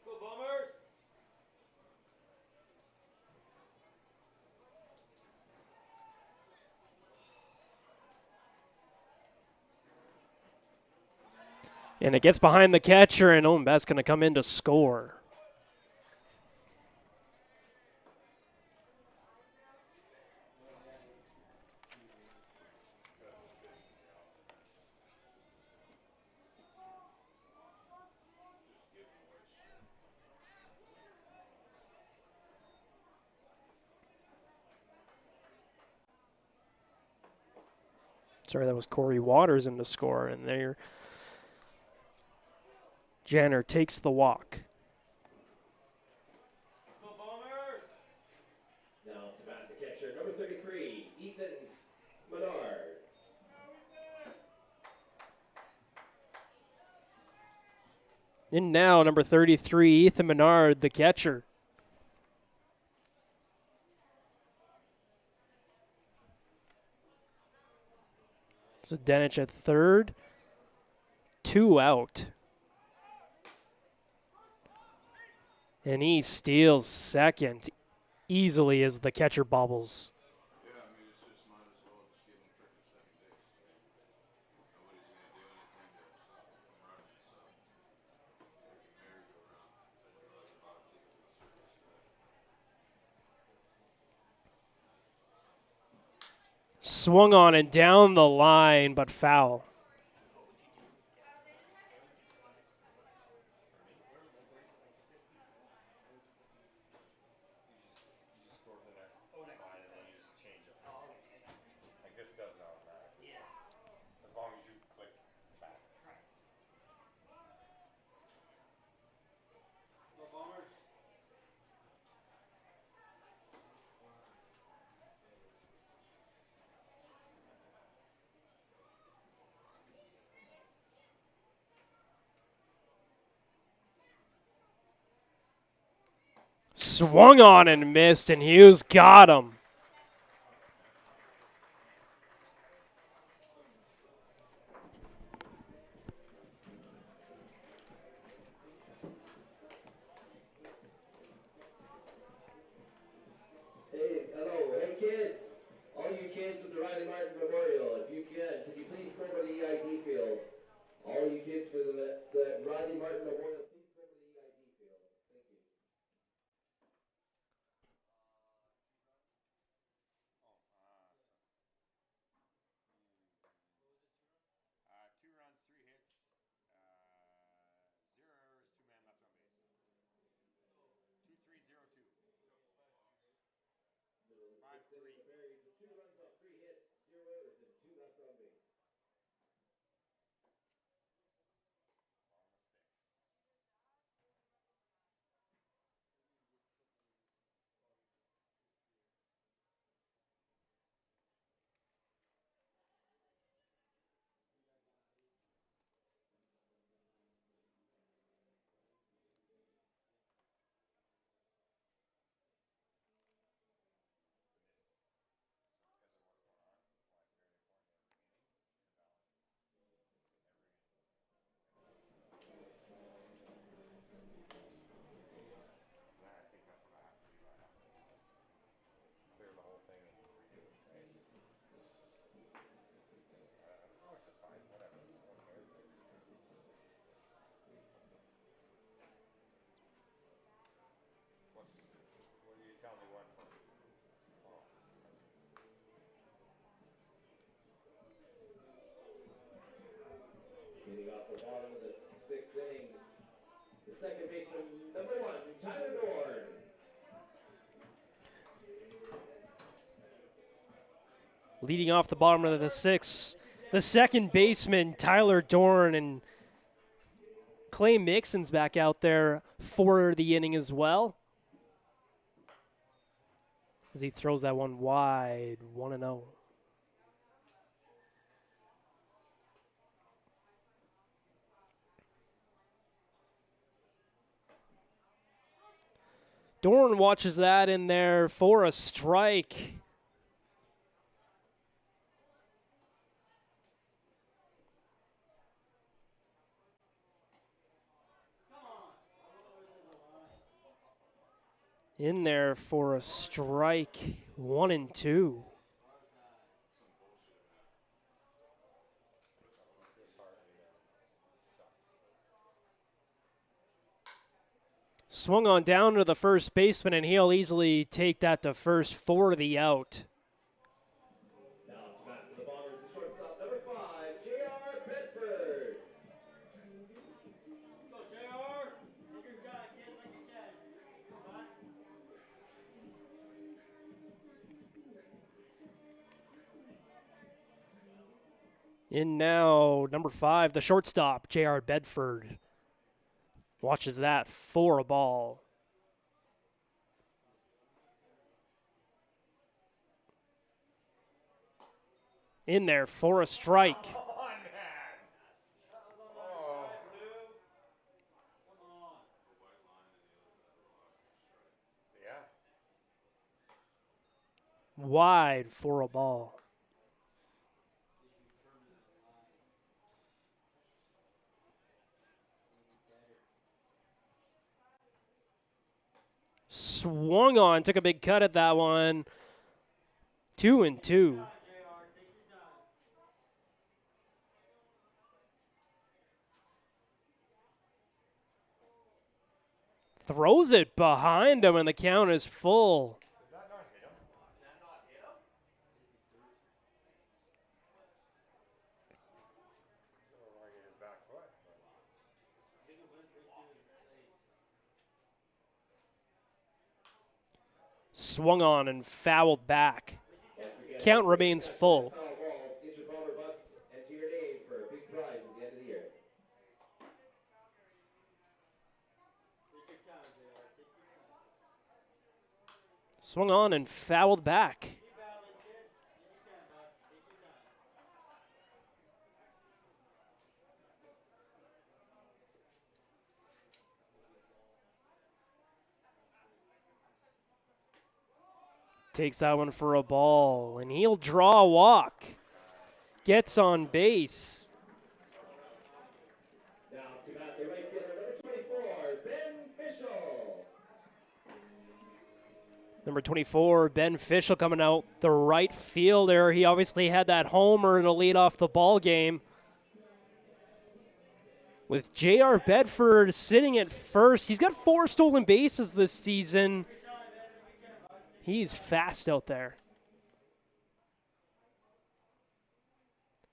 S5: Go Bombers!
S3: And it gets behind the catcher, and Owenbeth's going to come in to score. Sorry, that was Corey Waters in to score, and there Janner takes the walk.
S5: Go Bombers!
S1: Now to bat the catcher, number 33, Ethan Menard.
S3: And now, number 33, Ethan Menard, the catcher. So Zdenic at third. 2 out. And he steals second easily as the catcher bobbles.
S7: Yeah, I mean, it's just might as well just give him freaking second base. Nobody's going to do anything to stop him from running, so like a merry-go-round. I didn't realize the bottom ticket was service.
S3: Swung on and down the line, but foul.
S4: You just score for the next line and then you just change it. Like this doesn't automatically.
S2: Yeah.
S4: As long as you click back.
S5: Go Bombers!
S3: Swung on and missed, and Hughes got him.
S1: Hey, hello, hey kids. All you kids at the Riley Martin Memorial, if you can you please go over to the EID field? All you kids for the Riley Martin Memorial, please go over to the EID field. Thank you. second baseman, number 1, Tyler Dorn.
S3: Leading off the bottom of the sixth, the second baseman, Tyler Dorn, and Clay Mixon's back out there for the inning as well. As he throws that one wide, 1-0. Dorn watches that in there for a strike. In there for a strike, 1-2. Swung on down to the first baseman, and he'll easily take that to first for the out.
S1: Now to bat for the Bombers, the shortstop, number 5, J.R. Bedford.
S5: Go, JR. Take your shot, kid, like you can. Come on.
S3: In now, number 5, the shortstop, J.R. Bedford. Watches that for a ball. In there for a strike.
S4: Come on, man.
S5: That was on the other side, Blue. Come on.
S4: Yeah.
S3: Wide for a ball. Swung on, took a big cut at that one. 2-2.
S5: JR, take your time.
S3: Throws it behind him, and the count is full.
S4: Did that not hit him?
S6: Did that not hit him?
S4: So I hit his back foot.
S5: I think it went right through his legs.
S3: Swung on and fouled back.
S1: Once again,
S3: Count remains full.
S1: foul balls, get your Bomber Bucks, enter your name for a big prize at the end of the year.
S5: Take your time, JR. Take your time.
S3: Swung on and fouled back.
S5: Keep battling, kid. Like you can, bud. Take your time.
S3: Takes that one for a ball, and he'll draw a walk. Gets on base.
S1: Now to bat the right fielder, number 24, Ben Fischel.
S3: Number 24, Ben Fischel coming out, the right fielder. He obviously had that homer to lead off the ball game. With J.R. Bedford sitting at first. He's got 4 stolen bases this season. He's fast out there.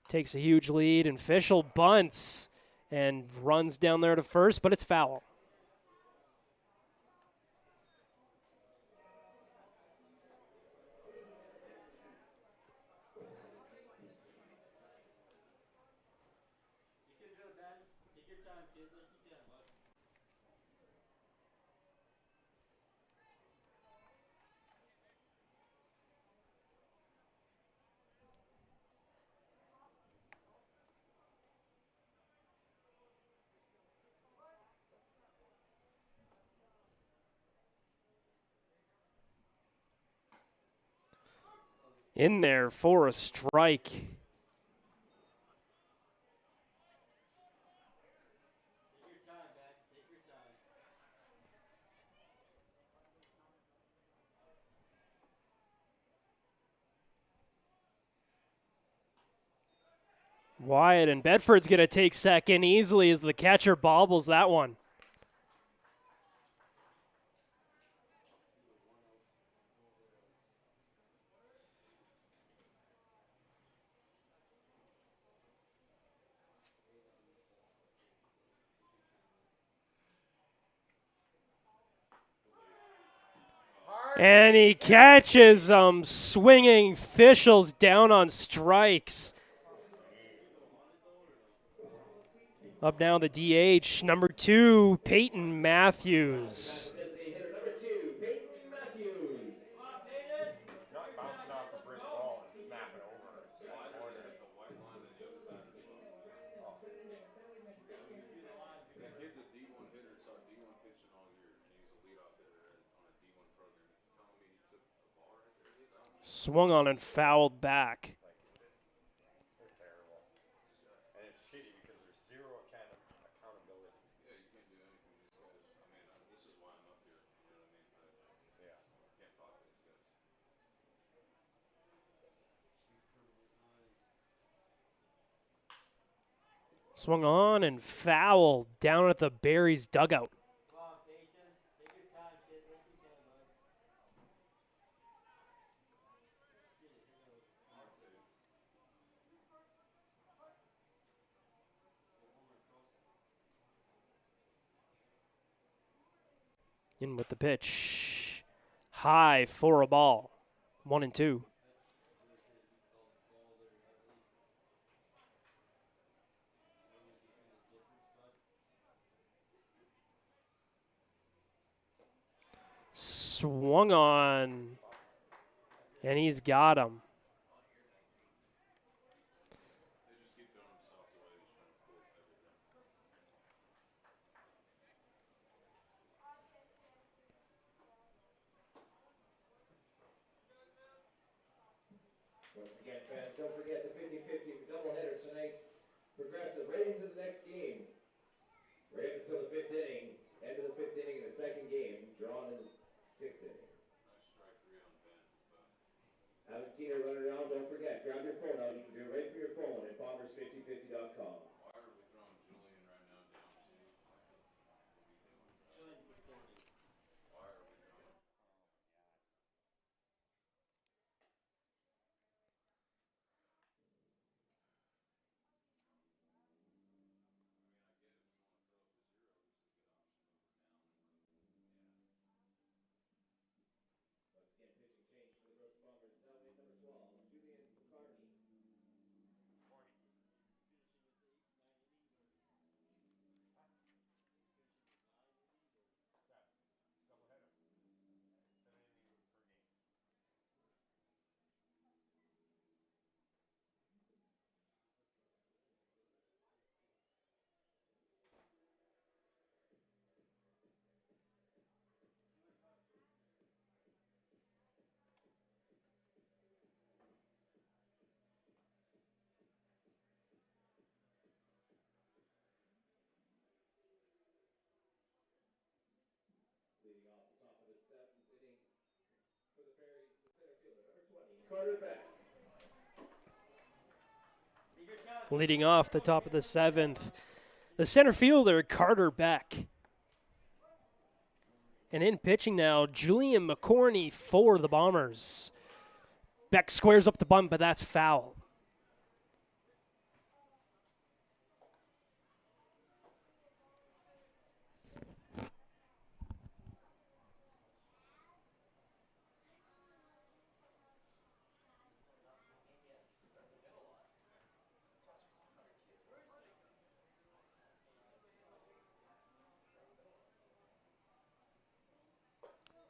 S3: Takes a huge lead, and Fischel bunts and runs down there to first, but it's foul.
S5: You can do it, Ben. Take your time, kid. Like you can, bud.
S3: In there for a strike.
S5: Take your time, Ben. Take your time.
S3: Wyatt, and Bedford's going to take second easily as the catcher bobbles that one. And he catches swinging Fischels down on strikes. Up now the DH, number 2, Peyton Matthews.
S1: Visiting hitter number 2, Peyton Matthews.
S5: Come on, Peyton.
S4: It's not bouncing off a brick wall and snapping over to the corner.
S7: The white line and the other batter's box. That kid's a D1 hitter, saw D1 pitching all year, and he was a leadoff hitter on a D1 program. He's telling me he took a ball right there. I don't know.
S3: Swung on and fouled back.
S4: They're terrible. And it's shitty because there's zero accountability.
S7: Yeah, you can't do anything. These guys. I mean, this is why I'm up here. You know what I mean?
S4: Yeah.
S7: Can't talk to these guys.
S3: Swung on and fouled down at the Berries dugout.
S5: Come on, Peyton. Take your time, kid. Like you can, bud.
S3: In with the pitch. High for a ball. 1-2. Swung on. And he's got him.
S7: They just keep throwing him soft away. He's trying to pull everything.
S1: Once again, fans, don't forget the 50-50 for doubleheader tonight's progressive right into the next game. Right up until the 5th inning, end of the 5th inning in the second game, drawn in the 6th inning.
S7: Nice strike 3 on Ben. But
S1: Haven't seen it running around? Don't forget, grab your phone out. You can do it right from your phone at bombers5050.com.
S7: why are we throwing Julian right now down T?
S5: Julian McCordy.
S7: Why are we throwing?
S1: Once again, pitching change for the Brooks Bombers. Now in number 12, Julian McCartney.
S4: Doubleheader. 7 innings per game.
S1: Leading off the top of the 7th inning for the Berries, the center fielder, number 20, Carter Beck.
S5: Take your time.
S3: Leading off the top of the 7th, the center fielder, Carter Beck. And in pitching now, Julian McCorney for the Bombers. Beck squares up the bunt, but that's foul.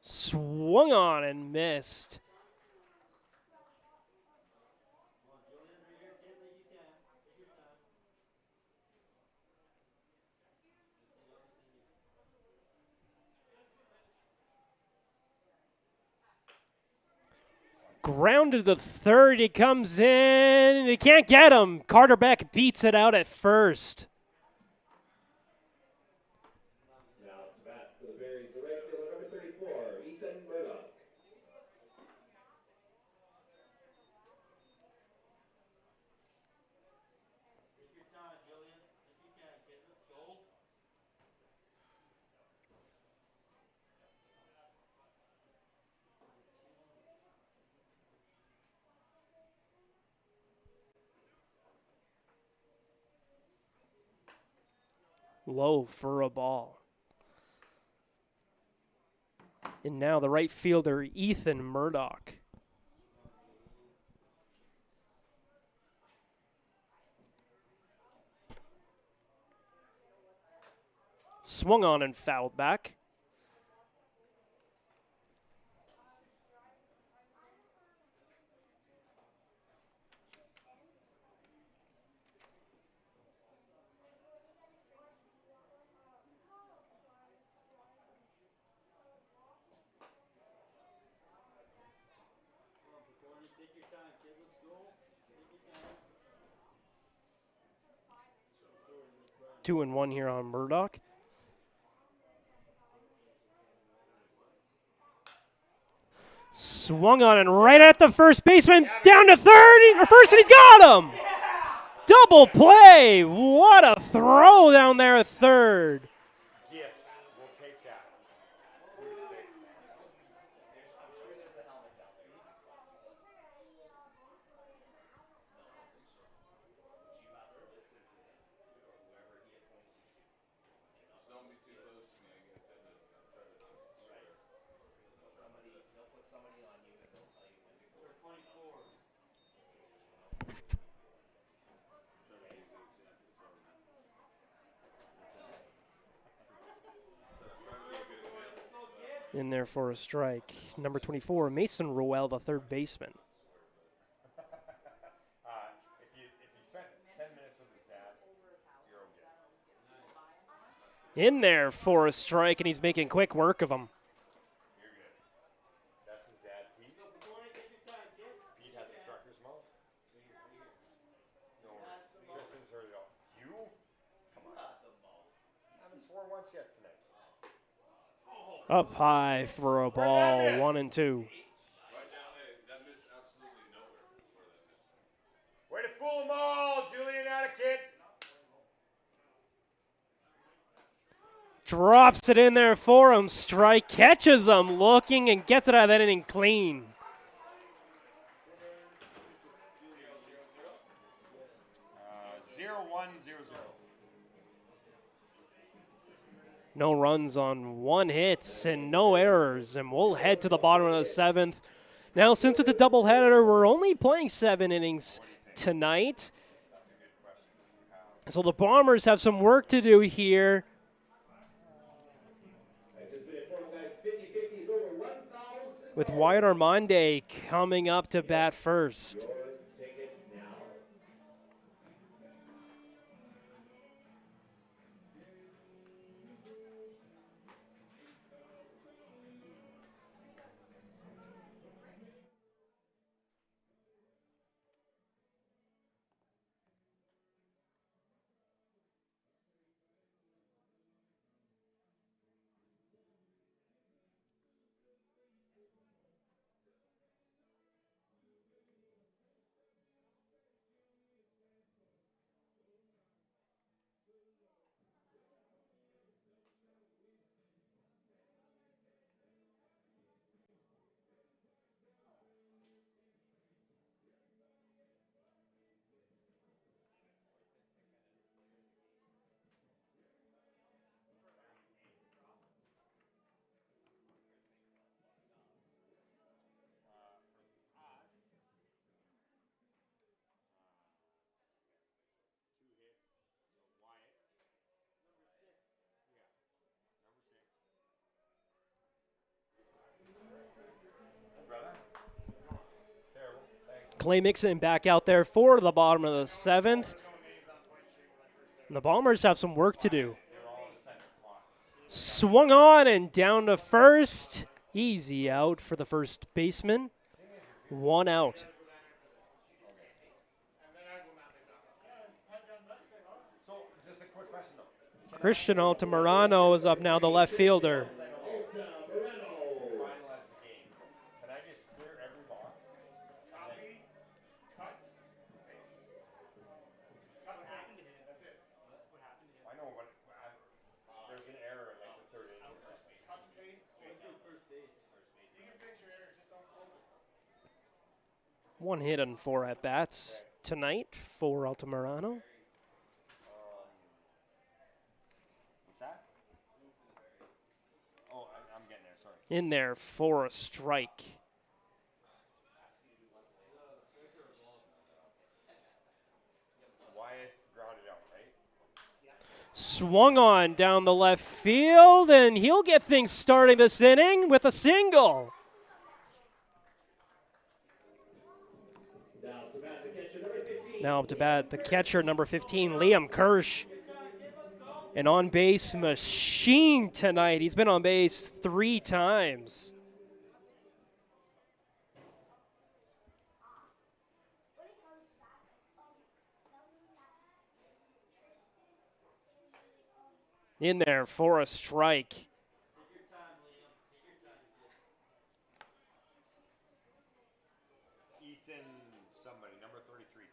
S3: Swung on and missed.
S5: Come on, Julian. Right here, kid. Like you can. Take your time. Just need everything you
S3: Grounded to third. He comes in. And he can't get him. Carter Beck beats it out at first.
S1: Now to bat for the Berries, the right fielder, number 34, Ethan Murdoch.
S5: Take your time, Julian. If you can, kid. Let's go.
S3: Low for a ball. And now the right fielder, Ethan Murdoch. Swung on and fouled back.
S5: Take your time, kid. Let's go. Take your time.
S3: 2-1 here on Murdoch. Swung on and right at the first baseman, down to third, or first, and he's got him! Double play! What a throw down there at third.
S4: Gift. We'll take that. He was safe.
S6: I'm sure there's a helmet down there. Would you have to listen to him or whoever he appoints you to?
S7: Just don't be too close to me. I get attended. I'm trying to not
S6: Right. They'll put somebody on you and they'll tell you when to go.
S5: 24.
S3: In there for a strike. Number 24, Mason Roel, the third baseman.
S4: If you spent 10 minutes with his dad, you're okay.
S3: In there for a strike, and he's making quick work of him.
S4: You're good. That's his dad, Pete. Pete has a trucker's mouth. No, Tristan's heard it all. You? Come on. I haven't sworn once yet tonight.
S3: Up high for a ball, 1-2.
S7: Right down. Hey, that missed absolutely nowhere. Is where that missed.
S4: Way to fool them all, Julian Atticott.
S3: Drops it in there for him. Strike, catches him, looking, and gets it out of that inning clean.
S4: 0-1-0-0.
S3: No runs on 1 hit and no errors, and we'll head to the bottom of the 7th. Now, since it's a doubleheader, we're only playing 7 innings tonight. So the Bombers have some work to do here. With Wyatt Armande coming up to bat first. Clay Mixon back out there for the bottom of the 7th. And the Bombers have some work to do. Swung on and down to first. Easy out for the first baseman. 1 out.
S4: So, just a quick question though.
S3: Christian Altamirano is up now, the left fielder.
S4: Finalize the game. Can I just clear every box? I know, but there's an error in like the third inning.
S3: One hit and 4 at bats tonight for Altamirano.
S4: What's that? Oh, I'm getting there. Sorry.
S3: In there for a strike.
S4: Wyatt grounded out, right?
S3: Swung on down the left field, and he'll get things starting this inning with a single.
S1: Now to bat the catcher, number 15.
S3: Now up to bat the catcher, number 15, Liam Kirsch. An on-base machine tonight. He's been on base 3 times. In there for a strike.
S5: Take your time, Liam. Take your time, kid.
S4: Ethan, somebody, number 33.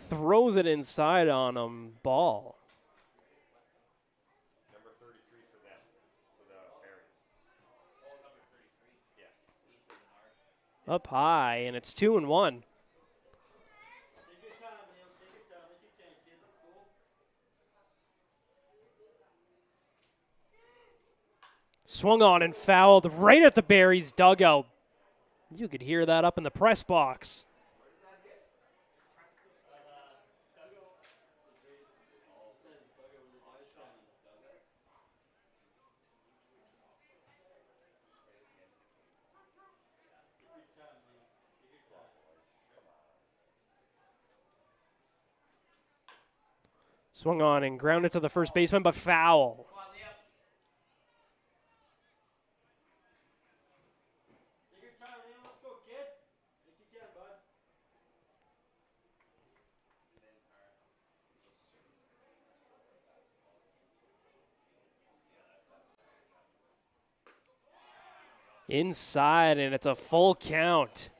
S3: Throws it inside on him. Ball.
S4: Number 33 for them, for the Berries.
S6: Oh, number 33.
S4: Yes.
S6: Ethan Menard.
S3: Up high, and it's 2-1.
S5: Take your time, Liam. Take your time. Like you can, kid. Let's go.
S3: Swung on and fouled right at the Berries dugout. You could hear that up in the press box. Swung on and grounded to the first baseman, but foul.
S5: Come on, Liam. Take your time, Liam. Let's go, kid. Like you can, bud.
S3: Inside, and it's a full count.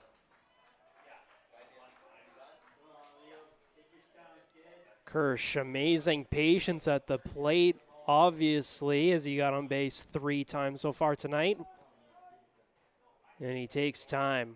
S5: Come on, Liam. Take your time, kid.
S3: Kirsch, amazing patience at the plate, obviously, as he got on base 3 times so far tonight. And he takes time.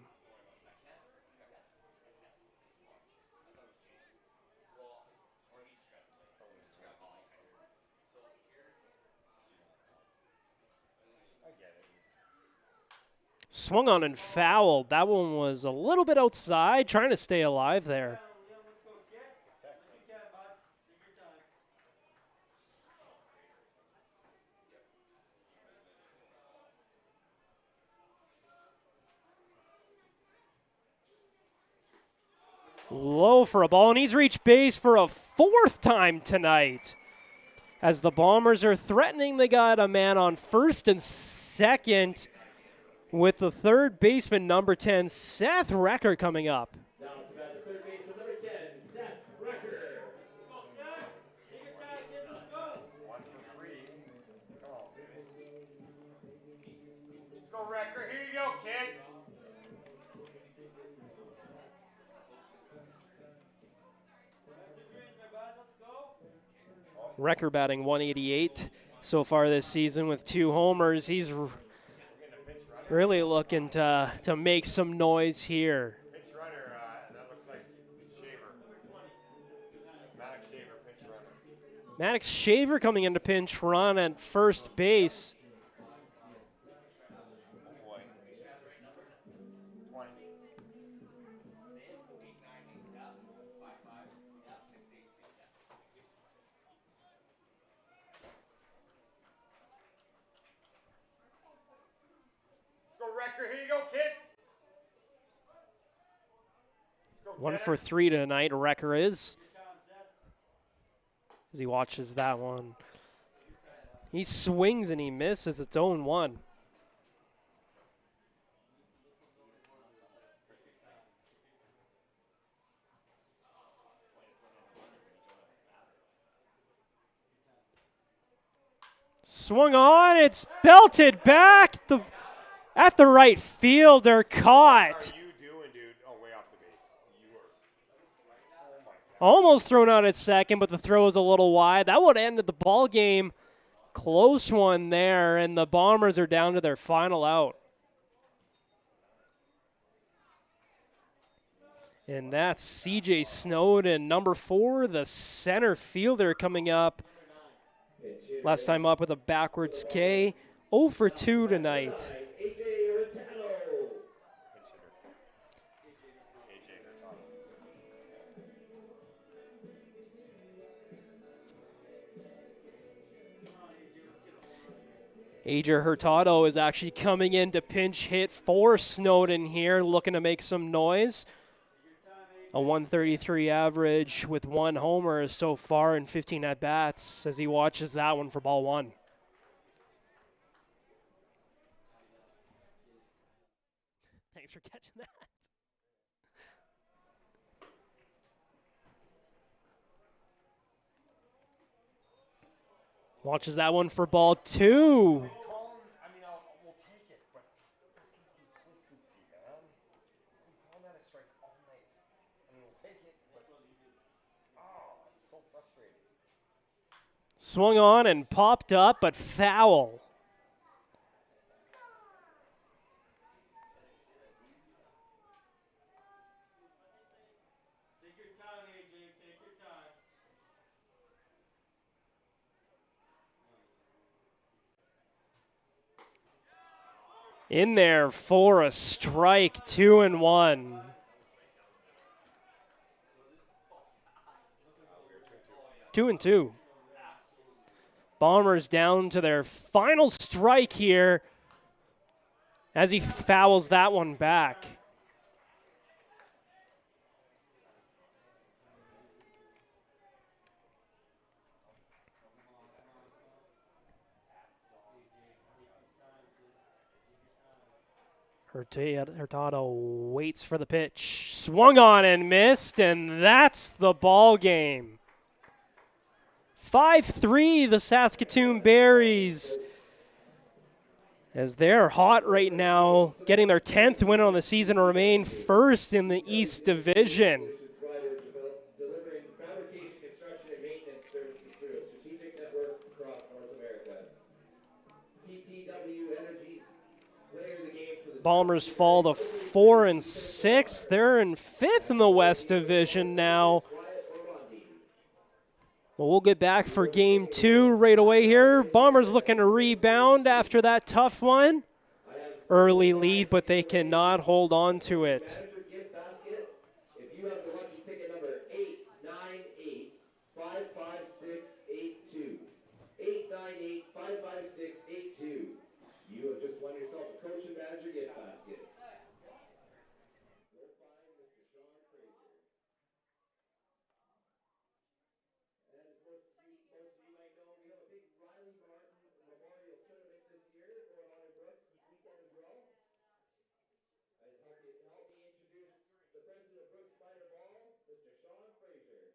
S3: Swung on and fouled. That one was a little bit outside, trying to stay alive there.
S5: Liam, let's go, kid. Like you can, bud. Take your time.
S3: Low for a ball, and he's reached base for a 4th time tonight. As the Bombers are threatening, they got a man on first and second with the third baseman, number 10, Seth Recker, coming up.
S1: Now to bat the third baseman, number 10, Seth Recker.
S5: Let's go, Seth. Take your time, kid. Let's go.
S4: 1 for 3. Come on, baby. Let's go, Wrecker. Here you go, kid.
S5: That's a green, my bud. Let's go.
S3: Recker batting 188 so far this season with 2 homers. He's really looking to make some noise here.
S4: Pinch runner, that looks like Shaver. Maddox Shaver, pinch runner.
S3: Maddox Shaver coming into pinch run at first base.
S4: Oh boy. 20. Let's go, Wrecker. Here you go, kid. Let's go,
S3: 1
S4: Tanner.
S3: for 3 tonight, Recker is,
S5: Take your time, Seth.
S3: as he watches that one. He swings and he misses. It's 0-1. Swung on, it's belted back at the right fielder, caught.
S4: What are you doing, dude? Oh, way off the base. You were. Oh, my God.
S3: Almost thrown out at second, but the throw was a little wide. That would have ended the ball game. Close one there, and the Bombers are down to their final out. And that's C.J. Snowden, number 4, the center fielder, coming up
S1: Pinch hitter.
S3: Last time up with a backwards K. 0 for 2 tonight.
S1: AJ Hurtado.
S4: Pinch hitter. AJ Hurtado.
S3: AJ Hurtado is actually coming in to pinch hit for Snowden here, looking to make some noise. A 133 average with 1 homer so far in 15 at-bats as he watches that one for ball 1. Thanks for catching that. Watches that one for ball 2.
S4: Colin, I mean, we'll take it, but fucking consistency, man. I'm calling that a strike all night. I mean, we'll take it, but it's so frustrating.
S3: Swung on and popped up, but foul.
S5: Take your time, AJ. Take your time.
S3: In there for a strike, 2-1. 2-2. Bombers down to their final strike here as he fouls that one back. Hurtado waits for the pitch. Swung on and missed, and that's the ball game. 5-3, the Saskatoon Berries, as they're hot right now, getting their 10th win on the season, remain first in the East Division.
S1: Delivering fabrication, construction, and maintenance services through a strategic network across North America. PTW Energy's player of the game for the
S3: Bombers fall to 4-6. They're in 5th in the West Division now. Well, we'll get back for game 2 right away here. Bombers looking to rebound after that tough one. Early lead, but they cannot hold on to it.
S1: Manager gift basket. If you have the lucky ticket number 898-55682. 898-55682. You have just won yourself a coach and manager gift basket. You'll find Mr. Sean Fraser. And as most of you might know, we have a big Riley Martin Memorial Tournament this year going on in Brooks this weekend as well. Help me introduce the president of Brooks Minor Ball, Mr. Sean Fraser.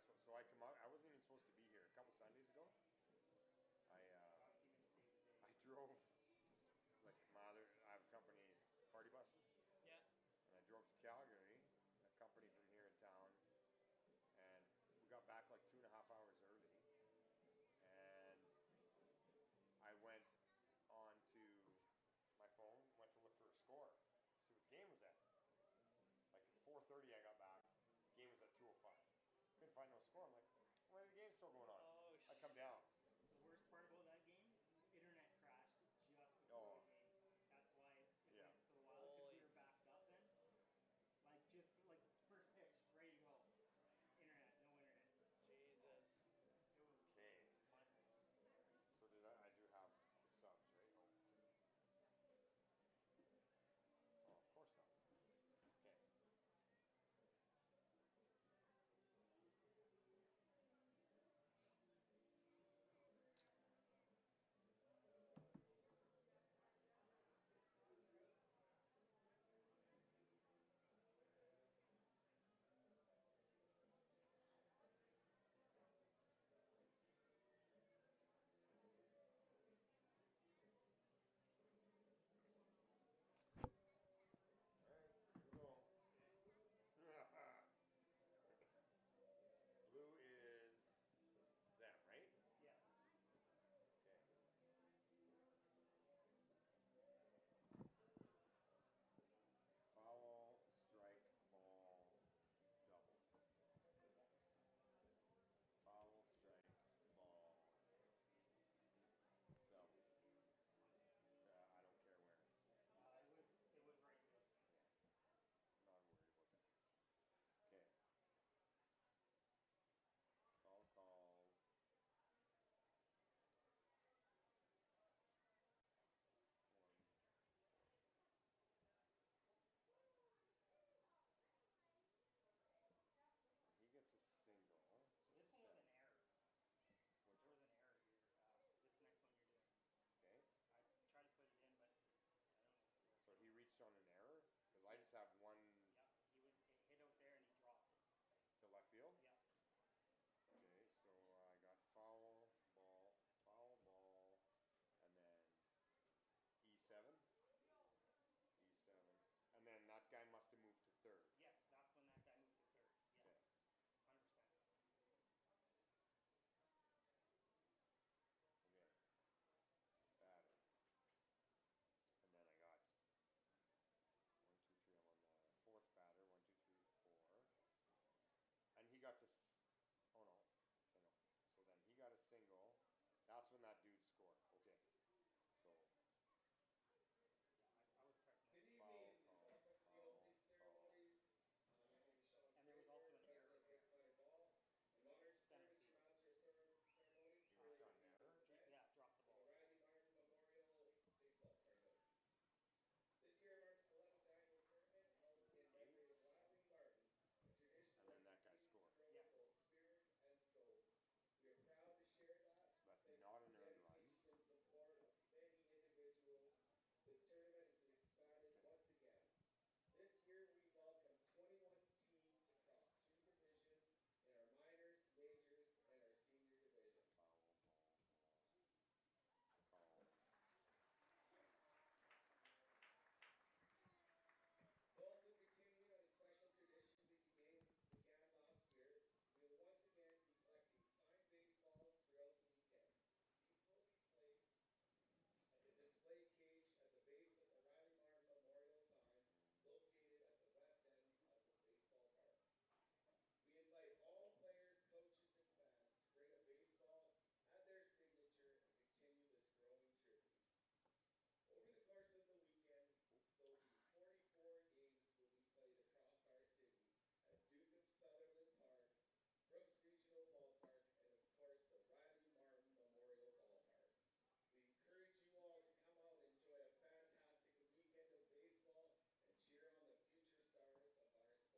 S4: so I come out. I wasn't even supposed to be here. A couple Sundays ago, I drove, like I have a company, it's party buses,
S2: Yeah.
S4: and I drove to Calgary, a company from here in town, and we got back like 2.5 hours early, and I went on to my phone, went to look for a score, see what the game was at. Like at 4:30 I got back, the game was at 2:05. Couldn't find no score. I'm like, why the game's still going on?
S2: Oh,
S4: I come down,